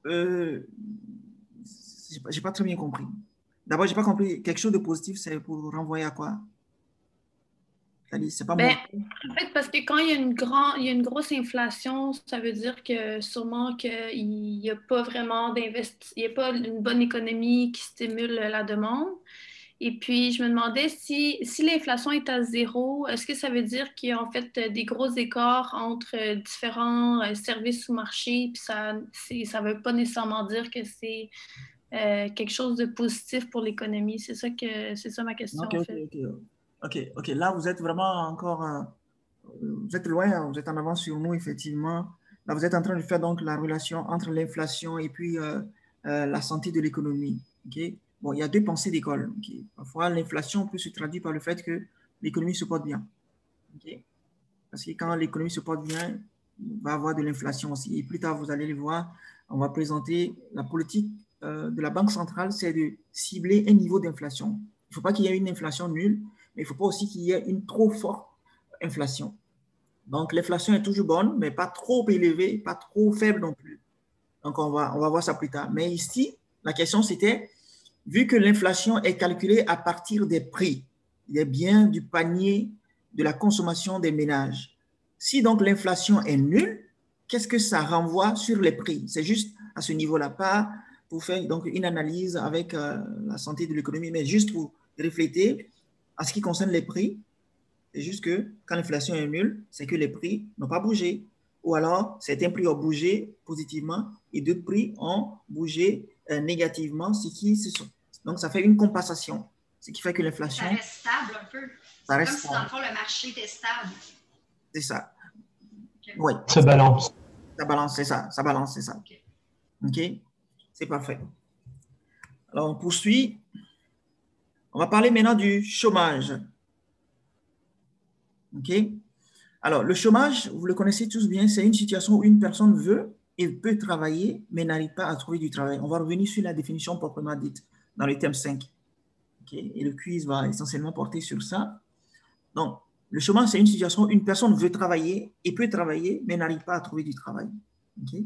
Je n'ai pas très bien compris. D'abord, je n'ai pas compris. Quelque chose de positif, c'est pour renvoyer à quoi? C'est pas en fait, parce que quand il y a une grosse inflation, ça veut dire que sûrement qu'il n'y a pas vraiment il n'y a pas une bonne économie qui stimule la demande. Et puis, je me demandais si l'inflation est à 0, est-ce que ça veut dire qu'il y a en fait des gros écarts entre différents services ou marchés, puis ça ne veut pas nécessairement dire que c'est quelque chose de positif pour l'économie. C'est ça ma question, en fait. OK. Là, vous êtes vraiment encore... vous êtes loin, vous êtes en avance sur nous, effectivement. Là, vous êtes en train de faire donc la relation entre l'inflation et puis la santé de l'économie. Okay? Bon, il y a deux pensées d'école. Okay? Parfois, l'inflation peut se traduire par le fait que l'économie se porte bien. Okay? Parce que quand l'économie se porte bien, il va y avoir de l'inflation aussi. Et plus tard, vous allez le voir, on va présenter la politique de la Banque centrale, c'est de cibler un niveau d'inflation. Il ne faut pas qu'il y ait une inflation nulle, mais il ne faut pas aussi qu'il y ait une trop forte inflation. Donc, l'inflation est toujours bonne, mais pas trop élevée, pas trop faible non plus. Donc, on va voir ça plus tard. Mais ici, la question, c'était, vu que l'inflation est calculée à partir des prix, des biens du panier de la consommation des ménages, si donc l'inflation est nulle, qu'est-ce que ça renvoie sur les prix? C'est juste à ce niveau-là, pas pour faire donc une analyse avec la santé de l'économie, mais juste pour refléter en ce qui concerne les prix. C'est juste que quand l'inflation est nulle, c'est que les prix n'ont pas bougé. Ou alors, certains prix ont bougé positivement et d'autres prix ont bougé négativement. Donc, ça fait une compensation. Ce qui fait que l'inflation... Ça reste stable un peu. C'est comme si, dans le fond, le marché était stable. C'est ça. Oui. Ça balance. Ça balance, c'est ça. Ça balance, c'est ça. OK? C'est parfait. Alors, on poursuit. On va parler maintenant du chômage. OK? Alors, le chômage, vous le connaissez tous bien, c'est une situation où une personne veut et peut travailler, mais n'arrive pas à trouver du travail. On va revenir sur la définition proprement dite dans le thème 5. Okay? Et le quiz va essentiellement porter sur ça. Donc, le chômage, c'est une situation où une personne veut travailler et peut travailler, mais n'arrive pas à trouver du travail. Okay?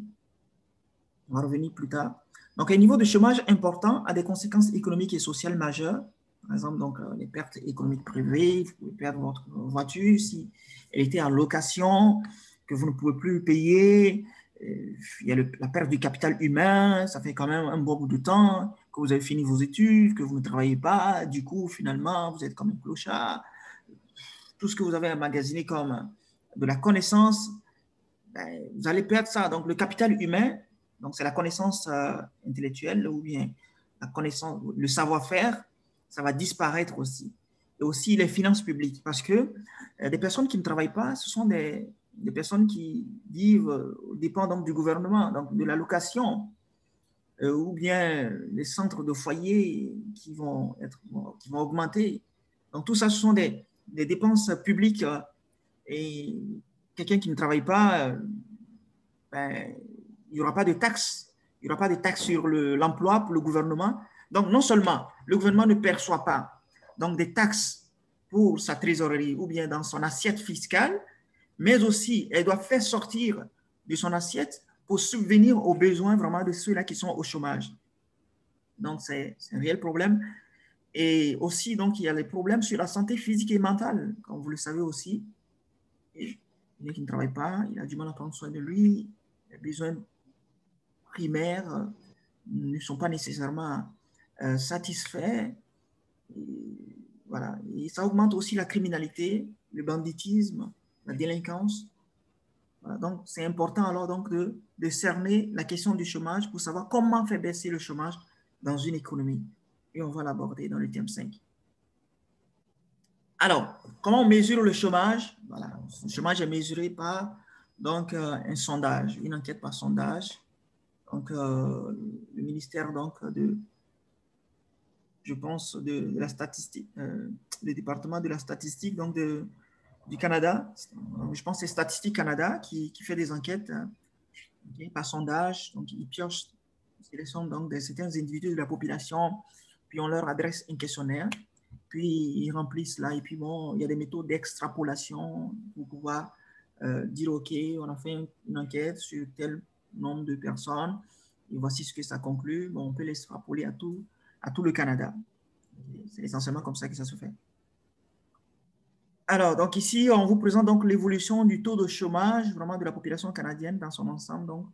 On va revenir plus tard. Donc, un niveau de chômage important a des conséquences économiques et sociales majeures. Par exemple, donc, les pertes économiques privées, vous pouvez perdre votre voiture si elle était en location, que vous ne pouvez plus payer. Il y a la perte du capital humain, ça fait quand même un bon bout de temps que vous avez fini vos études, que vous ne travaillez pas. Du coup, finalement, vous êtes comme un clochard. Tout ce que vous avez emmagasiné comme de la connaissance, ben, vous allez perdre ça. Donc, le capital humain, donc c'est la connaissance intellectuelle ou bien la connaissance, le savoir-faire, ça va disparaître aussi. Et aussi les finances publiques, parce que des personnes qui ne travaillent pas, ce sont des personnes qui vivent dépendent du gouvernement, donc de l'allocation, ou bien les centres de foyer qui vont augmenter. Donc tout ça, ce sont des dépenses publiques. Et quelqu'un qui ne travaille pas, ben, il n'y aura pas de taxes. Il n'y aura pas de taxes sur l'emploi pour le gouvernement. Donc, non seulement le gouvernement ne perçoit pas donc, des taxes pour sa trésorerie ou bien dans son assiette fiscale, mais aussi elle doit faire sortir de son assiette pour subvenir aux besoins vraiment de ceux-là qui sont au chômage. Donc, c'est un réel problème. Et aussi, donc, il y a les problèmes sur la santé physique et mentale, comme vous le savez aussi. Et quelqu'un qui ne travaille pas, il a du mal à prendre soin de lui, les besoins primaires ne sont pas nécessairement satisfaits. Et, voilà. Et ça augmente aussi la criminalité, le banditisme, la délinquance. Voilà. Donc, c'est important alors donc de cerner la question du chômage pour savoir comment faire baisser le chômage dans une économie. Et on va l'aborder dans le thème 5. Alors, comment on mesure le chômage? Voilà. Le chômage est mesuré par donc, un sondage, une enquête par sondage. Donc, le ministère donc, je pense, de la statistique, le département de la statistique donc du Canada. Je pense que c'est Statistique Canada qui fait des enquêtes okay, par sondage. Donc, ils piochent, ils sélectionnent donc certains individus de la population, puis on leur adresse un questionnaire, puis ils remplissent là. Et puis, bon, il y a des méthodes d'extrapolation pour pouvoir dire, OK, on a fait une enquête sur tel nombre de personnes, et voici ce que ça conclut. Bon, on peut l'extrapoler à tout le Canada. C'est essentiellement comme ça que ça se fait. Alors, donc ici, on vous présente donc l'évolution du taux de chômage vraiment de la population canadienne dans son ensemble, donc,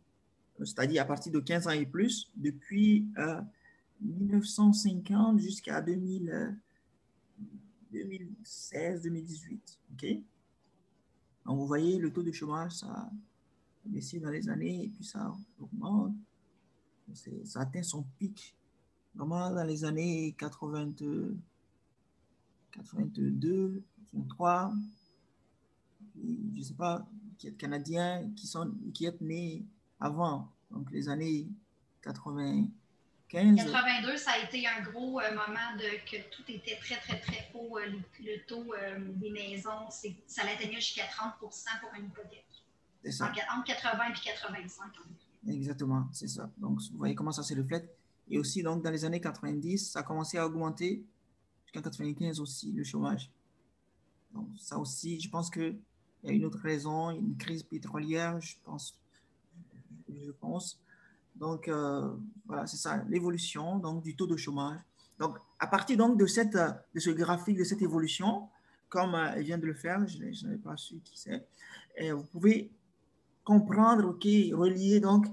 c'est-à-dire à partir de 15 ans et plus, depuis 1950 jusqu'à 2016-2018. OK? Donc, vous voyez, le taux de chômage, ça a baissé dans les années et puis ça augmente. Ça atteint son pic vraiment dans les années 82, 83. Je ne sais pas, qui êtes Canadiens, qui êtes nés avant, donc les années 95. 82, ça a été un gros moment que tout était très, très, très haut. Le taux des maisons, ça l'atteignait jusqu'à 30% pour une hypothèque. C'est ça. Entre 80 et 85. Exactement, c'est ça. Donc, vous voyez comment ça se reflète. Et aussi, donc, dans les années 90, ça a commencé à augmenter jusqu'en 95 aussi, le chômage. Donc, ça aussi, je pense qu'il y a une autre raison, une crise pétrolière, je pense. Donc, voilà, c'est ça, l'évolution donc, du taux de chômage. Donc, à partir donc, de ce graphique, de cette évolution, comme elle vient de le faire, je n'avais pas su qui c'est, vous pouvez comprendre, relier donc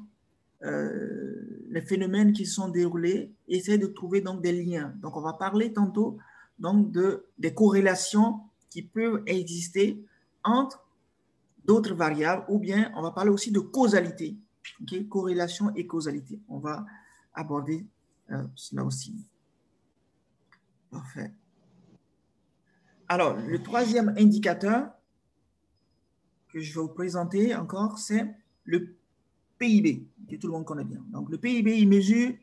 les phénomènes qui sont déroulés, et essayer de trouver donc des liens. Donc, on va parler tantôt donc des corrélations qui peuvent exister entre d'autres variables, ou bien on va parler aussi de causalité. Okay? Corrélation et causalité. On va aborder cela aussi. Parfait. Alors, le troisième indicateur que je vais vous présenter encore, c'est PIB, que tout le monde connaît bien. Donc, le PIB, il mesure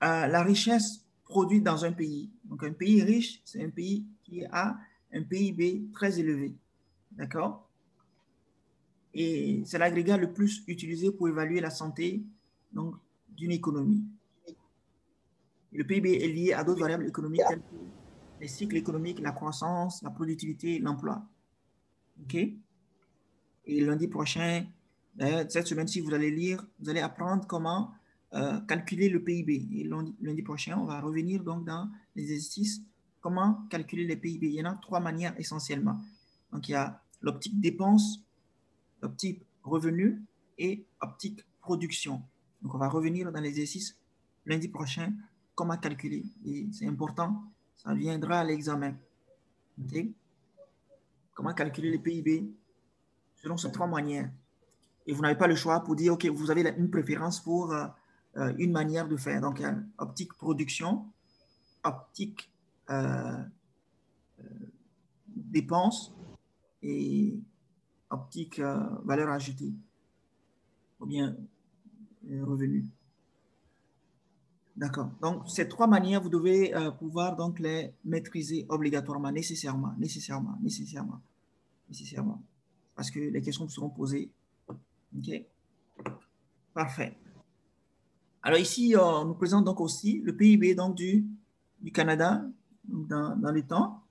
la richesse produite dans un pays. Donc, un pays riche, c'est un pays qui a un PIB très élevé. D'accord? Et c'est l'agrégat le plus utilisé pour évaluer la santé d'une économie. Et le PIB est lié à d'autres variables économiques telles que les cycles économiques, la croissance, la productivité, l'emploi. OK? Et lundi prochain, cette semaine-ci, vous allez lire, vous allez apprendre comment calculer le PIB. Et lundi prochain, on va revenir donc dans les exercices, comment calculer les PIB. Il y en a 3 manières essentiellement. Donc, il y a l'optique dépense, l'optique revenu et optique production. Donc, on va revenir dans l'exercice lundi prochain, comment calculer. Et c'est important, ça viendra à l'examen. Okay? Comment calculer le PIB selon ces 3 manières. Et vous n'avez pas le choix pour dire, OK, vous avez une préférence pour une manière de faire. Donc, optique production, optique dépense et optique valeur ajoutée, ou bien revenu. D'accord. Donc, ces 3 manières, vous devez pouvoir donc les maîtriser obligatoirement, nécessairement. Parce que les questions seront posées. OK. Parfait. Alors ici, on nous présente donc aussi le PIB donc, du Canada dans les temps.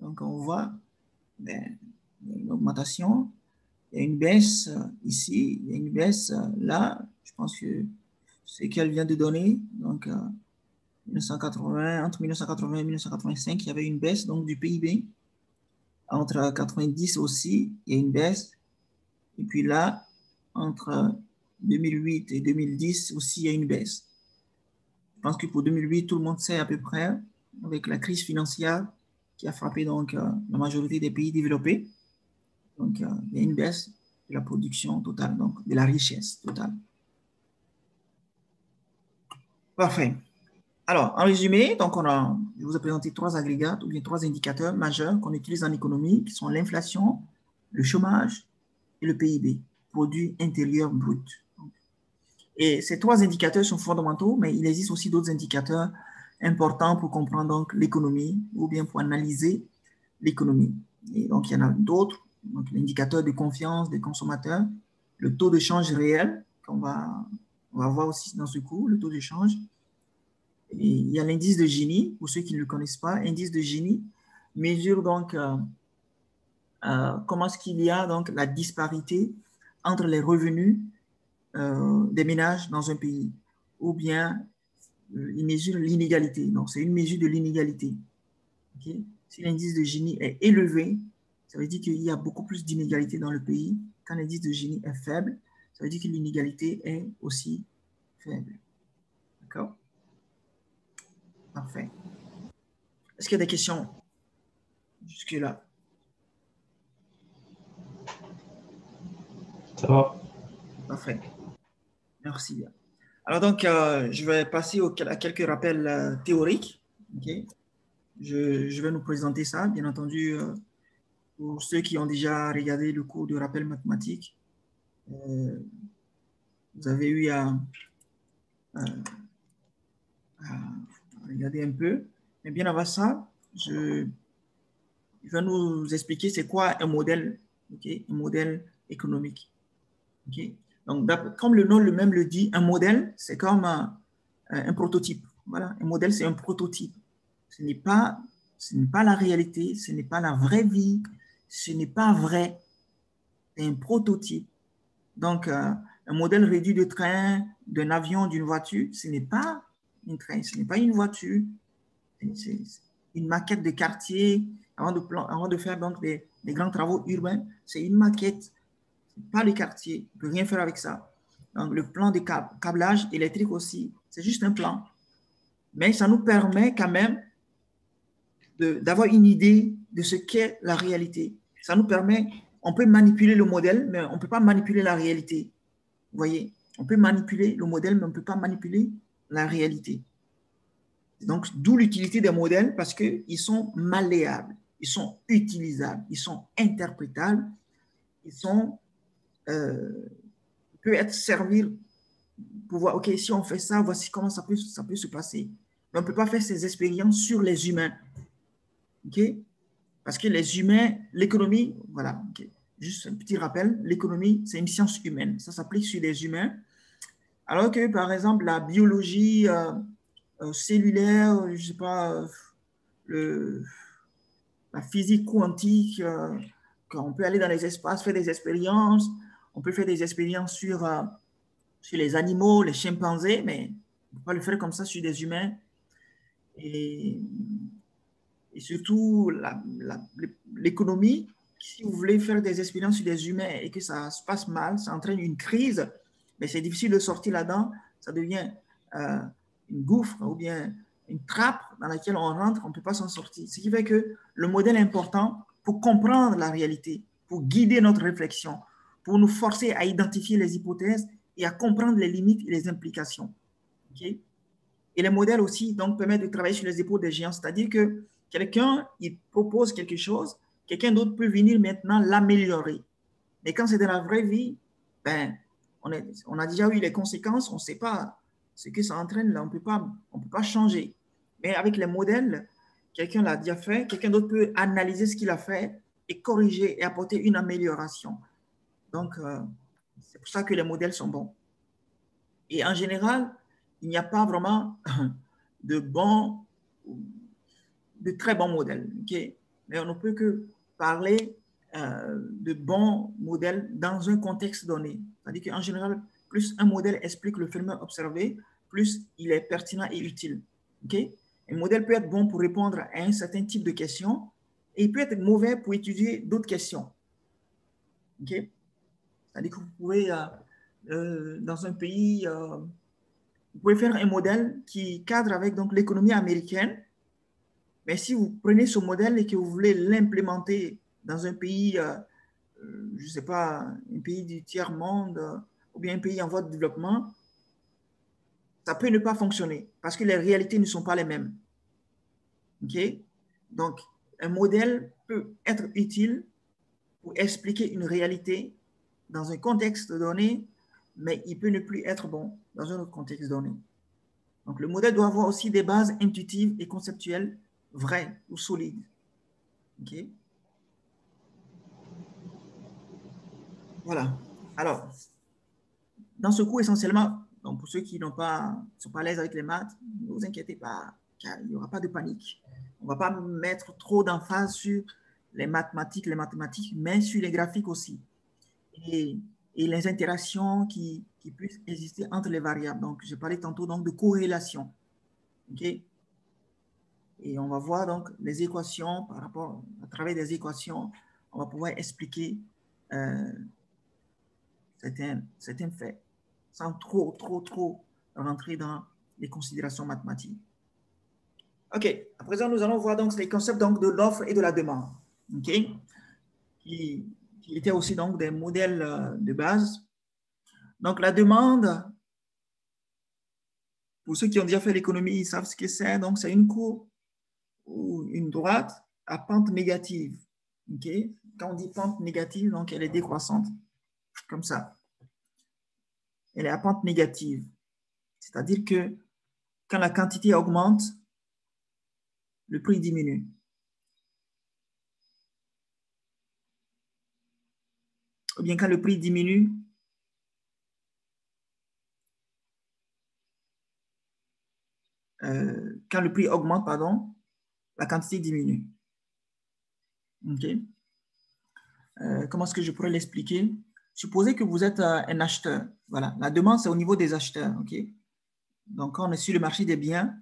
Donc, on voit une augmentation. Il y a une baisse ici, il y a une baisse là. Je pense que c'est qu'elle vient de donner. Donc, 1980, entre 1980 et 1985, il y avait une baisse donc, du PIB. Entre 90 aussi, il y a une baisse. Et puis là, entre 2008 et 2010 aussi, il y a une baisse. Je pense que pour 2008, tout le monde sait à peu près, avec la crise financière qui a frappé donc, la majorité des pays développés. Donc, il y a une baisse de la production totale, donc de la richesse totale. Parfait. Alors, en résumé, donc je vous ai présenté 3 agrégats, ou bien 3 indicateurs majeurs qu'on utilise en économie, qui sont l'inflation, le chômage et le PIB, produit intérieur brut. Et ces 3 indicateurs sont fondamentaux, mais il existe aussi d'autres indicateurs importants pour comprendre donc l'économie ou bien pour analyser l'économie. Et donc, il y en a d'autres, donc l'indicateur de confiance des consommateurs, le taux de change réel, qu'on va voir aussi dans ce cours, le taux de change. Et il y a l'indice de Gini, pour ceux qui ne le connaissent pas. L'indice de Gini mesure donc comment est-ce qu'il y a donc la disparité entre les revenus des ménages dans un pays, ou bien il mesure l'inégalité. Donc, c'est une mesure de l'inégalité. Okay? Si l'indice de Gini est élevé, ça veut dire qu'il y a beaucoup plus d'inégalité dans le pays. Quand l'indice de Gini est faible, ça veut dire que l'inégalité est aussi faible. D'accord? Parfait. Est-ce qu'il y a des questions jusque-là? Ça va. Parfait. Merci bien. Alors donc, je vais passer à quelques rappels théoriques. Okay. Je vais nous présenter ça, bien entendu, pour ceux qui ont déjà regardé le cours de rappel mathématique. Vous avez eu à regarder un peu. Mais bien avant ça, je vais nous expliquer c'est quoi un modèle, okay, un modèle économique. Okay. Donc, comme le nom même le dit, un modèle, c'est comme un prototype. Voilà, un modèle, c'est un prototype. Ce n'est pas la réalité, ce n'est pas la vraie vie, ce n'est pas vrai. C'est un prototype. Donc, un modèle réduit de train, d'un avion, d'une voiture, ce n'est pas un train, ce n'est pas une voiture. C'est une maquette de quartier. Avant de faire donc des grands travaux urbains, c'est une maquette. Pas le quartier, on ne peut rien faire avec ça. Donc, le plan de câblage électrique aussi, c'est juste un plan. Mais ça nous permet quand même d'avoir une idée de ce qu'est la réalité. Ça nous permet, on peut manipuler le modèle, mais on ne peut pas manipuler la réalité. Vous voyez, on peut manipuler le modèle, mais on ne peut pas manipuler la réalité. Donc, d'où l'utilité des modèles, parce qu'ils sont malléables, ils sont utilisables, ils sont interprétables, ils sont peut être servir pour voir, OK, si on fait ça, voici comment ça peut se passer. Mais on ne peut pas faire ces expériences sur les humains. OK? Parce que les humains, l'économie, voilà, okay. Juste un petit rappel, l'économie, c'est une science humaine. Ça s'applique sur les humains. Alors que, par exemple, la biologie cellulaire, je ne sais pas, la physique quantique, qu'on peut aller dans les espaces, faire des expériences. On peut faire des expériences sur les animaux, les chimpanzés, mais on ne peut pas le faire comme ça sur des humains. Et surtout, l'économie, si vous voulez faire des expériences sur des humains et que ça se passe mal, ça entraîne une crise, mais c'est difficile de sortir là-dedans, ça devient une gouffre ou bien une trappe dans laquelle on rentre, on ne peut pas s'en sortir. Ce qui fait que le modèle est important pour comprendre la réalité, pour guider notre réflexion, pour nous forcer à identifier les hypothèses et à comprendre les limites et les implications. Okay? Et les modèles aussi donc, permettent de travailler sur les épaules des géants, c'est-à-dire que quelqu'un, il propose quelque chose, quelqu'un d'autre peut venir maintenant l'améliorer. Mais quand c'est dans la vraie vie, ben, on a déjà eu les conséquences, on ne sait pas ce que ça entraîne, là, on ne peut pas changer. Mais avec les modèles, quelqu'un l'a déjà fait, quelqu'un d'autre peut analyser ce qu'il a fait et corriger et apporter une amélioration. Donc, c'est pour ça que les modèles sont bons. Et en général, il n'y a pas vraiment de très bons modèles. Okay? Mais on ne peut que parler de bons modèles dans un contexte donné. C'est-à-dire qu'en général, plus un modèle explique le phénomène observé, plus il est pertinent et utile. Okay? Un modèle peut être bon pour répondre à un certain type de questions et il peut être mauvais pour étudier d'autres questions. Okay? C'est-à-dire que vous pouvez, dans un pays, vous pouvez faire un modèle qui cadre avec l'économie américaine, mais si vous prenez ce modèle et que vous voulez l'implémenter dans un pays, je ne sais pas, un pays du tiers-monde ou bien un pays en voie de développement, ça peut ne pas fonctionner parce que les réalités ne sont pas les mêmes. Okay? Donc, un modèle peut être utile pour expliquer une réalité dans un contexte donné, mais il peut ne plus être bon dans un autre contexte donné. Donc, le modèle doit avoir aussi des bases intuitives et conceptuelles vraies ou solides. OK? Voilà. Alors, dans ce cours, essentiellement, donc pour ceux qui ne sont pas à l'aise avec les maths, ne vous inquiétez pas, car il n'y aura pas de panique. On ne va pas mettre trop d'emphase sur les mathématiques, mais sur les graphiques aussi. Et les interactions qui puissent exister entre les variables. Donc, j'ai parlé tantôt donc, de corrélation. Okay? Et on va voir donc les équations, à travers des équations, on va pouvoir expliquer certains faits, sans trop rentrer dans les considérations mathématiques. OK, à présent, nous allons voir donc les concepts donc, de l'offre et de la demande. OK? Qui étaient aussi donc des modèles de base. Donc, la demande, pour ceux qui ont déjà fait l'économie, ils savent ce que c'est. Donc, c'est une courbe ou une droite à pente négative. Okay? Quand on dit pente négative, donc elle est décroissante, comme ça. Elle est à pente négative. C'est-à-dire que quand la quantité augmente, le prix diminue. Ou bien quand le prix diminue, quand le prix augmente, pardon, la quantité diminue. OK? Comment est-ce que je pourrais l'expliquer? Supposez que vous êtes un acheteur. Voilà, la demande, c'est au niveau des acheteurs. OK? Donc, quand on est sur le marché des biens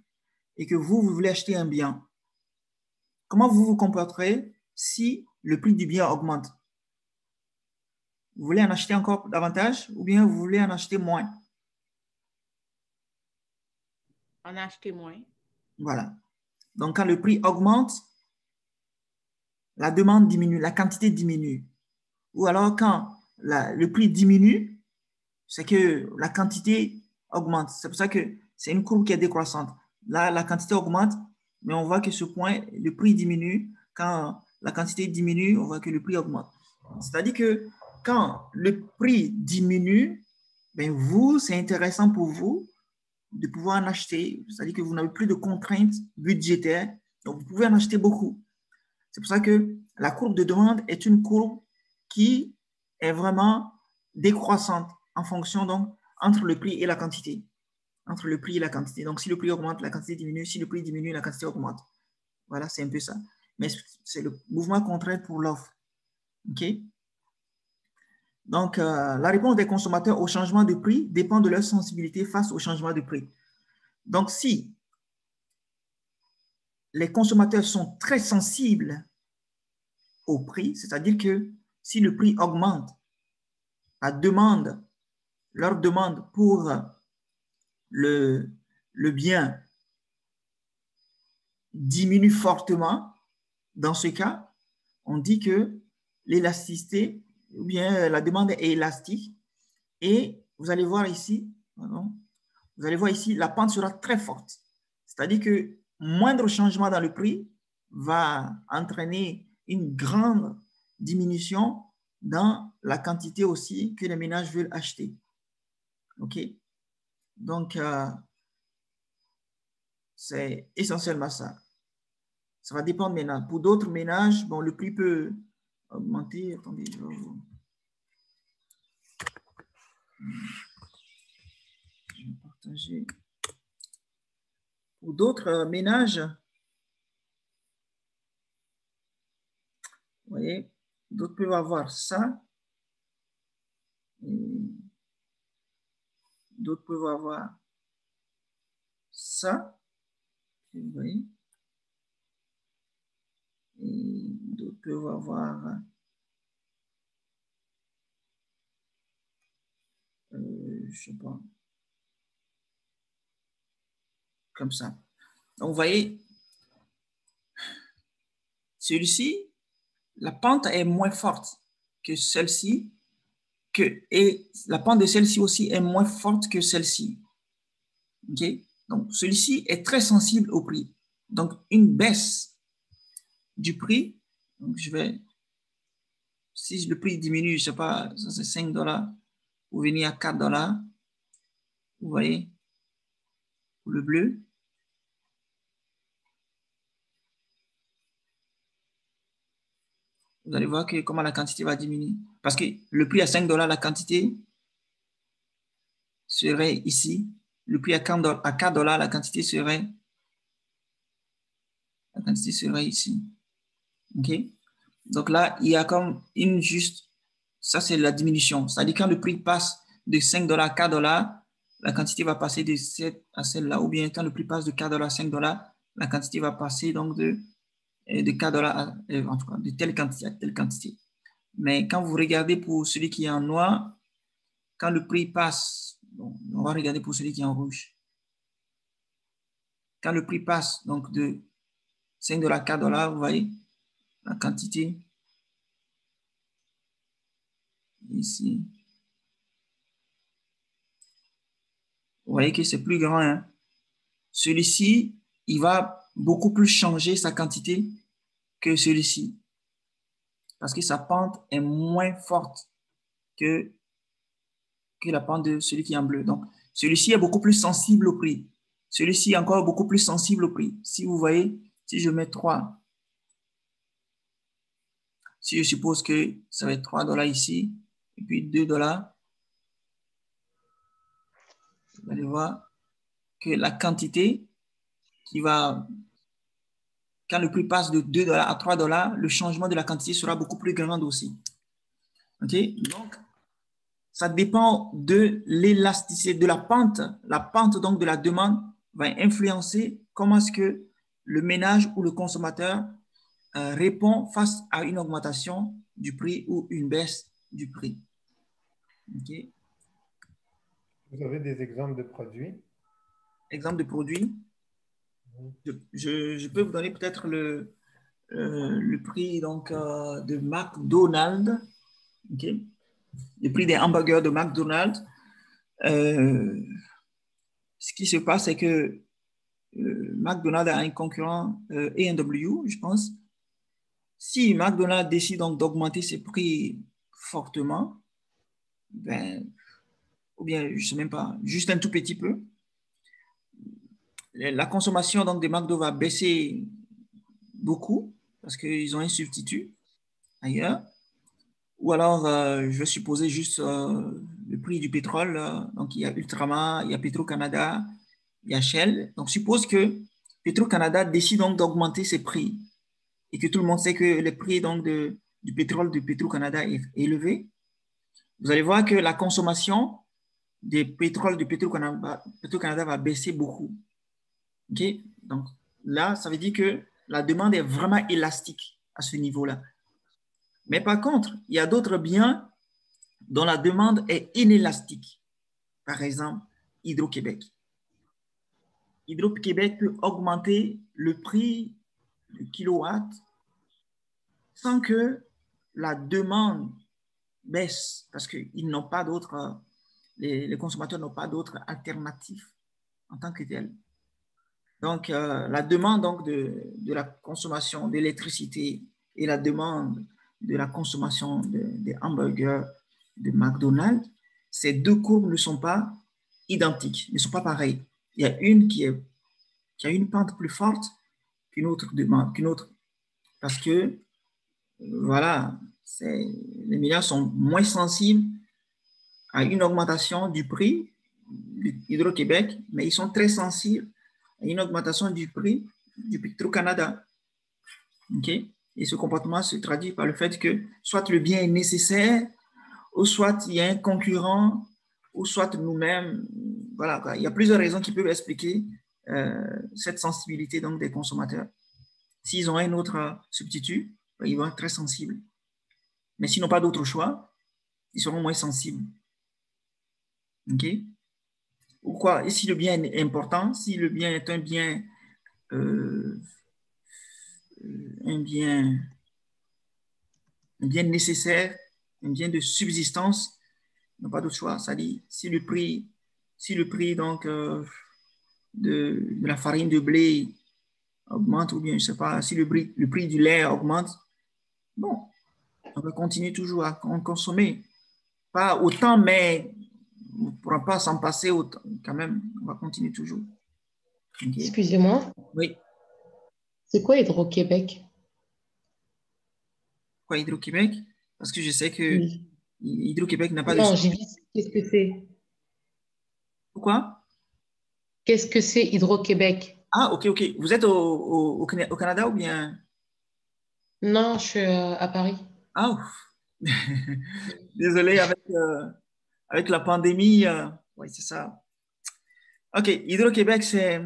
et que vous voulez acheter un bien, comment vous vous comporterez si le prix du bien augmente? Vous voulez en acheter encore davantage ou bien vous voulez en acheter moins? En acheter moins. Voilà. Donc, quand le prix augmente, la demande diminue, la quantité diminue. Ou alors, quand le prix diminue, c'est que la quantité augmente. C'est pour ça que c'est une courbe qui est décroissante. Là, la quantité augmente, mais on voit que ce point, le prix diminue. Quand la quantité diminue, on voit que le prix augmente. C'est-à-dire que quand le prix diminue, ben vous, c'est intéressant pour vous de pouvoir en acheter. C'est-à-dire que vous n'avez plus de contraintes budgétaires, donc vous pouvez en acheter beaucoup. C'est pour ça que la courbe de demande est une courbe qui est vraiment décroissante en fonction donc entre le prix et la quantité. Entre le prix et la quantité. Donc, si le prix augmente, la quantité diminue. Si le prix diminue, la quantité augmente. Voilà, c'est un peu ça. Mais c'est le mouvement contraire pour l'offre. OK? Donc, la réponse des consommateurs au changement de prix dépend de leur sensibilité face au changement de prix. Donc, si les consommateurs sont très sensibles au prix, c'est-à-dire que si le prix augmente, leur demande pour le bien diminue fortement, dans ce cas, on dit que l'élasticité, ou bien la demande est élastique, et vous allez voir ici, la pente sera très forte. C'est-à-dire que moindre changement dans le prix va entraîner une grande diminution dans la quantité aussi que les ménages veulent acheter. OK? Donc, c'est essentiellement ça. Ça va dépendre maintenant. Pour d'autres ménages, bon, le prix peut augmenter. Attendez, je vais partager. Pour d'autres ménages, vous voyez, d'autres peuvent avoir ça. D'autres peuvent avoir ça. Vous voyez. Et d'autres peuvent avoir je sais pas, comme ça. Donc, vous voyez, celui-ci, la pente est moins forte que celle-ci, et la pente de celle-ci aussi est moins forte que celle-ci. OK? Donc, celui-ci est très sensible au prix. Donc, une baisse du prix, donc si le prix diminue, je ne sais pas, ça c'est 5 $, vous venez à 4 $, vous voyez, pour le bleu. Vous allez voir comment la quantité va diminuer. Parce que le prix à 5 $, la quantité serait ici. Le prix à 4 $, la quantité serait ici. OK? Donc là, il y a comme une juste, ça c'est la diminution. C'est-à-dire quand le prix passe de 5 $ à 4 $, la quantité va passer de cette à celle-là. Ou bien quand le prix passe de 4 $ à 5 $, la quantité va passer donc de 4 $ en tout cas, de telle quantité à telle quantité. Mais quand vous regardez pour celui qui est en noir, quand le prix passe, bon, on va regarder pour celui qui est en rouge. Quand le prix passe donc de 5 $ à 4 $, vous voyez, la quantité ici. Vous voyez que c'est plus grand. Hein? Celui-ci, il va beaucoup plus changer sa quantité que celui-ci. Parce que sa pente est moins forte que la pente de celui qui est en bleu. Donc, celui-ci est beaucoup plus sensible au prix. Celui-ci est encore beaucoup plus sensible au prix. Si vous voyez, si je mets 3, si je suppose que ça va être 3 $ ici, et puis 2 $, vous allez voir que la quantité qui va, quand le prix passe de 2 $ à 3 $, le changement de la quantité sera beaucoup plus grand aussi. OK? Donc, ça dépend de l'élasticité, de la pente. La pente donc de la demande va influencer comment est-ce que le ménage ou le consommateur répond face à une augmentation du prix ou une baisse du prix. Okay. Vous avez des exemples de produits? Exemples de produits? Je peux vous donner peut-être le prix donc, de McDonald's. Okay. Le prix des hamburgers de McDonald's. Ce qui se passe, c'est que McDonald's a un concurrent A&W, je pense. Si McDonald's décide donc d'augmenter ses prix fortement, ben, ou bien je ne sais même pas, juste un tout petit peu, la consommation donc, des McDo va baisser beaucoup parce qu'ils ont un substitut ailleurs. Ou alors, je vais supposer juste le prix du pétrole. Donc, il y a Ultramar, il y a Petro-Canada, il y a Shell. Donc, suppose que Petro-Canada décide donc d'augmenter ses prix et que tout le monde sait que le prix donc, du pétrole de Petro-Canada est élevé. Vous allez voir que la consommation des pétroles de Petro-Canada va baisser beaucoup. Okay? Donc, là, ça veut dire que la demande est vraiment élastique à ce niveau-là. Mais par contre, il y a d'autres biens dont la demande est inélastique. Par exemple, Hydro-Québec. Hydro-Québec peut augmenter le prix du kilowatt sans que la demande baisse, parce qu'ils n'ont pas d'autres, les consommateurs n'ont pas d'autres alternatives en tant que telles. Donc, la demande donc, de la consommation d'électricité et la demande de la consommation des hamburgers de McDonald's, ces deux courbes ne sont pas identiques, ne sont pas pareilles. Il y a une qui a une pente plus forte qu'une autre demande, parce que, voilà, les médias sont moins sensibles à une augmentation du prix d'Hydro-Québec, mais ils sont très sensibles à une augmentation du prix du Petro-Canada. OK? Et ce comportement se traduit par le fait que soit le bien est nécessaire, ou soit il y a un concurrent, ou soit nous-mêmes. Voilà, il y a plusieurs raisons qui peuvent expliquer cette sensibilité donc, des consommateurs. S'ils ont un autre substitut, ils vont être très sensibles. Mais s'ils n'ont pas d'autre choix, ils seront moins sensibles. OK? Ou quoi? Et si le bien est important, si le bien est un bien nécessaire, un bien de subsistance, ils n'ont pas d'autre choix. C'est-à-dire, si le prix donc, de la farine de blé augmente, ou bien, je ne sais pas, si le prix du lait augmente, bon, on va continuer toujours à consommer. Pas autant, mais on ne pourra pas s'en passer autant. Quand même, on va continuer toujours. Okay. Excusez-moi. Oui. C'est quoi Hydro-Québec? Quoi Hydro-Québec? Parce que je sais que oui. Hydro-Québec n'a pas de... Non, j'ai dit, qu'est-ce que c'est? Pourquoi? Qu'est-ce que c'est Hydro-Québec? Ah, ok. Vous êtes au Canada ou bien? Non, je suis à Paris. Ah, désolé, avec la pandémie, oui, c'est ça. Ok, Hydro-Québec, c'est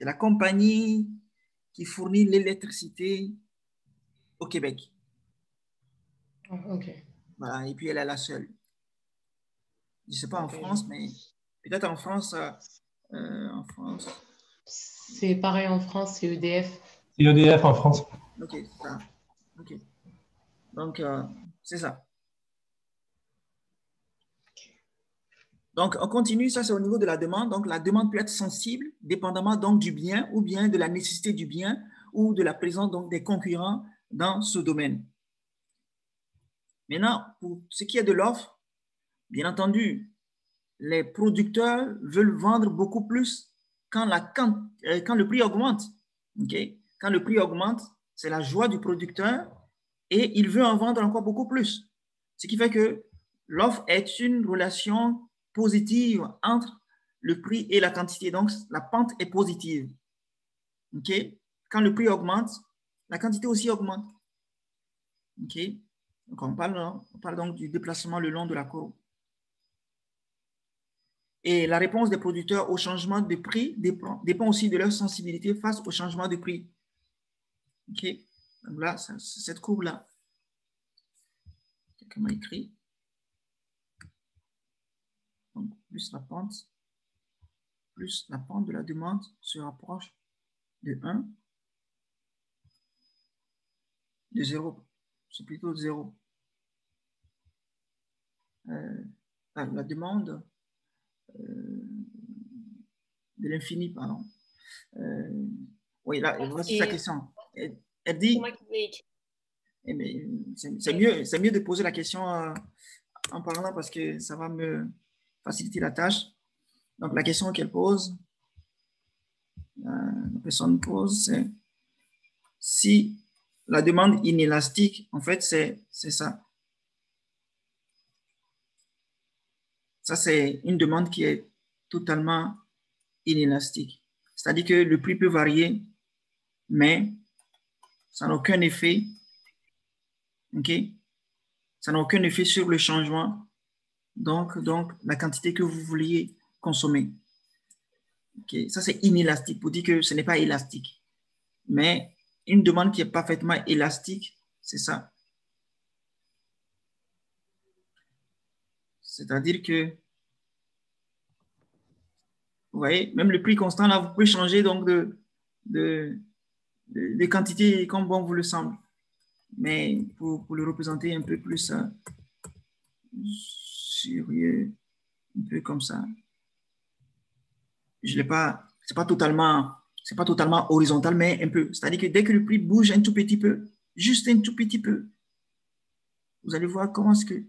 la compagnie qui fournit l'électricité au Québec. Ok. Voilà, et puis elle est la seule. Je ne sais pas en France, mais peut-être en France. C'est pareil en France, c'est EDF. C'est EDF en France. Ok, c'est ça. Ok. Donc, c'est ça. Donc, on continue. Ça, c'est au niveau de la demande. Donc, la demande peut être sensible, dépendamment donc du bien ou bien de la nécessité du bien ou de la présence donc, des concurrents dans ce domaine. Maintenant, pour ce qui est de l'offre, bien entendu, les producteurs veulent vendre beaucoup plus quand le prix augmente. Okay? Quand le prix augmente, c'est la joie du producteur et il veut en vendre encore beaucoup plus. Ce qui fait que l'offre est une relation positive entre le prix et la quantité. Donc, la pente est positive. Okay? Quand le prix augmente, la quantité aussi augmente. Okay? Donc, on parle donc du déplacement le long de la courbe. Et la réponse des producteurs au changement de prix dépend aussi de leur sensibilité face au changement de prix. OK? Donc là, c'est cette courbe-là. Quelqu'un m'a écrit. Donc, plus la pente de la demande se rapproche de 1, de 0. C'est plutôt 0. La demande de l'infini, pardon. Oui, là, voici sa question. Elle dit, c'est mieux de poser la question en parlant parce que ça va me faciliter la tâche. Donc, la question qu'elle pose, la personne pose, c'est si la demande inélastique, en fait, c'est ça. Ça, c'est une demande qui est totalement inélastique. C'est-à-dire que le prix peut varier, mais ça n'a aucun effet. OK? Ça n'a aucun effet sur le changement. Donc, la quantité que vous vouliez consommer. OK? Ça, c'est inélastique pour dire que ce n'est pas élastique. Mais une demande qui est parfaitement élastique, c'est ça. C'est-à-dire que, vous voyez, même le prix constant, là, vous pouvez changer donc de quantité comme bon vous le semble. Mais pour le représenter un peu plus sérieux, un peu comme ça, je l'ai pas, c'est pas totalement horizontal, mais un peu. C'est-à-dire que dès que le prix bouge un tout petit peu, juste un tout petit peu, vous allez voir comment est-ce que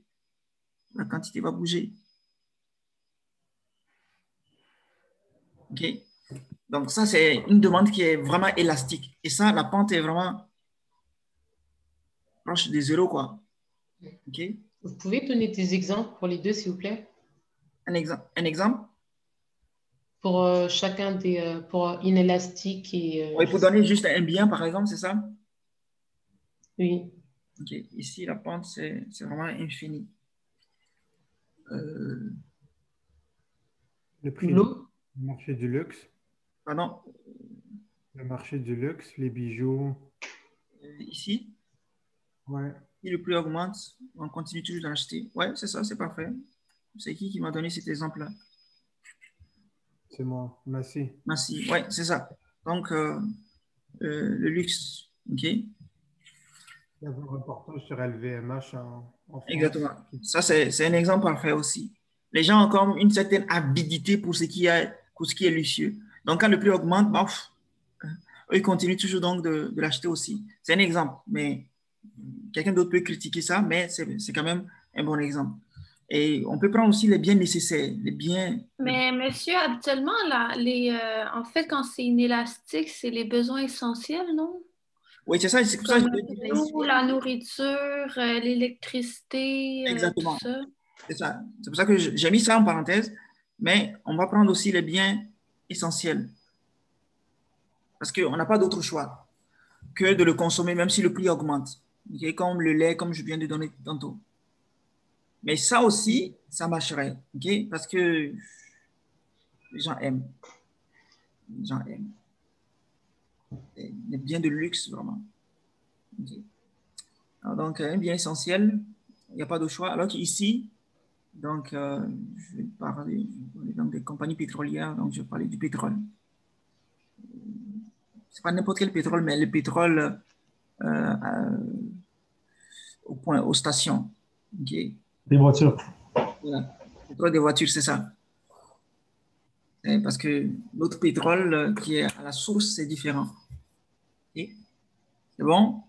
la quantité va bouger. OK? Donc, ça, c'est une demande qui est vraiment élastique. Et ça, la pente est vraiment proche des zéros, quoi. OK? Vous pouvez donner des exemples pour les deux, s'il vous plaît? Un exemple? Pour chacun des... pour inélastique et... oui, pour donner juste un bien, par exemple, c'est ça? Oui. OK. Ici, la pente, c'est vraiment infini. Le prix du marché du luxe. Pardon? Le marché du luxe, les bijoux. Ici? Ouais. Si le prix augmente, on continue toujours d'acheter. Ouais, c'est ça, c'est parfait. C'est qui m'a donné cet exemple-là? C'est moi. Merci. Merci. Ouais, c'est ça. Donc, le luxe. OK? Il y a un reportage sur LVMH en France. Exactement. Ça, c'est un exemple parfait aussi. Les gens ont comme une certaine avidité pour ce qui est luxueux. Donc, quand le prix augmente, eux, ils continuent toujours donc de l'acheter aussi. C'est un exemple, mais quelqu'un d'autre peut critiquer ça, mais c'est quand même un bon exemple. Et on peut prendre aussi les biens nécessaires, les biens... Mais monsieur, habituellement, en fait, quand c'est inélastique, c'est les besoins essentiels, non? Oui, c'est ça. C'est pour ça que l'eau, la nourriture, l'électricité, exactement. tout ça. C'est ça. C'est pour ça que j'ai mis ça en parenthèse, mais on va prendre aussi les biens essentiels. Parce qu'on n'a pas d'autre choix que de le consommer, même si le prix augmente. Okay? Comme le lait, comme je viens de donner tantôt. Mais ça aussi, ça marcherait. Okay? Parce que les gens aiment. Les gens aiment. Les biens de luxe, vraiment. Okay. Alors, donc, un bien essentiel, il n'y a pas de choix. Alors qu'ici, donc, je vais parler donc, des compagnies pétrolières, donc je vais parler du pétrole. Ce n'est pas n'importe quel pétrole, mais le pétrole aux stations. Okay. Des voitures. Voilà. Le pétrole des voitures, c'est ça. Et parce que l'autre pétrole qui est à la source, c'est différent. Okay. C'est bon?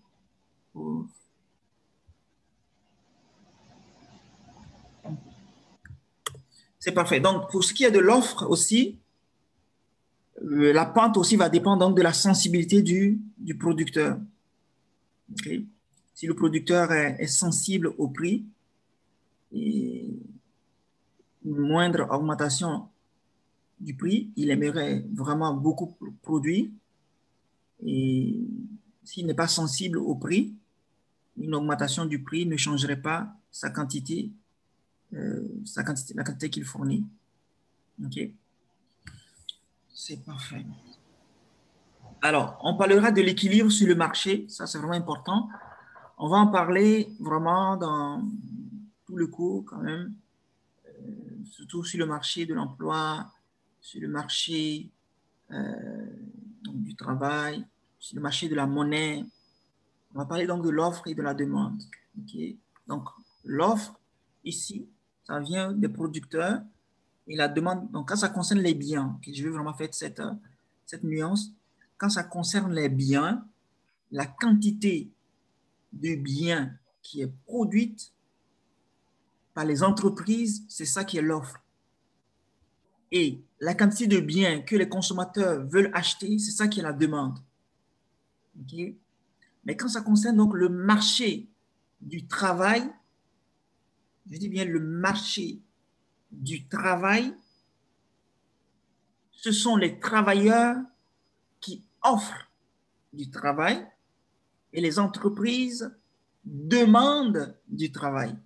C'est parfait. Donc, pour ce qui est de l'offre aussi, la pente aussi va dépendre donc de la sensibilité du producteur. Okay. Si le producteur est sensible au prix, et une moindre augmentation du prix, il aimerait vraiment beaucoup produire. Et s'il n'est pas sensible au prix, une augmentation du prix ne changerait pas sa quantité, la quantité qu'il fournit. OK. C'est parfait. Alors, on parlera de l'équilibre sur le marché. Ça, c'est vraiment important. On va en parler vraiment dans tout le cours quand même, surtout sur le marché de l'emploi, sur le marché donc du travail, sur le marché de la monnaie. On va parler donc de l'offre et de la demande. Okay? Donc, l'offre, ici, ça vient des producteurs et la demande, donc quand ça concerne les biens, okay, je vais vraiment faire cette nuance, quand ça concerne les biens, la quantité de biens qui est produite par les entreprises, c'est ça qui est l'offre. Et la quantité de biens que les consommateurs veulent acheter, c'est ça qui est la demande. Okay? Mais quand ça concerne donc le marché du travail, je dis bien le marché du travail, ce sont les travailleurs qui offrent du travail et les entreprises demandent du travail.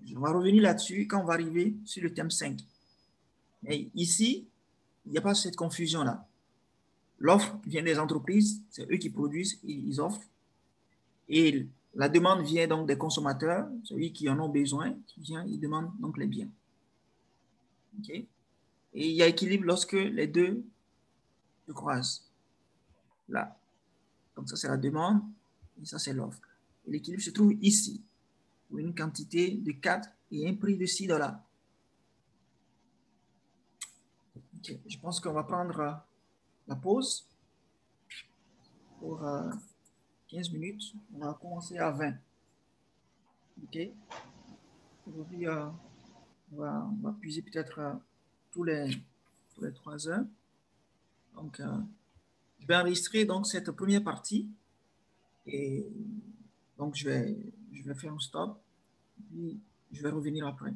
Je vais revenir là-dessus quand on va arriver sur le thème 5. Mais ici, il n'y a pas cette confusion-là. L'offre vient des entreprises, c'est eux qui produisent, ils offrent. Et la demande vient donc des consommateurs, celui qui en ont besoin, qui vient, ils demandent donc les biens. Okay? Et il y a équilibre lorsque les deux se croisent. Là. Donc ça, c'est la demande et ça, c'est l'offre. Et l'équilibre se trouve ici, pour une quantité de 4 et un prix de $6. Okay. Je pense qu'on va prendre la pause pour 15 minutes. On va commencer à 20. OK. Aujourd'hui, on va puiser peut-être tous les 3 heures. Donc, je vais enregistrer donc cette première partie et donc je vais faire un stop puis je vais revenir après.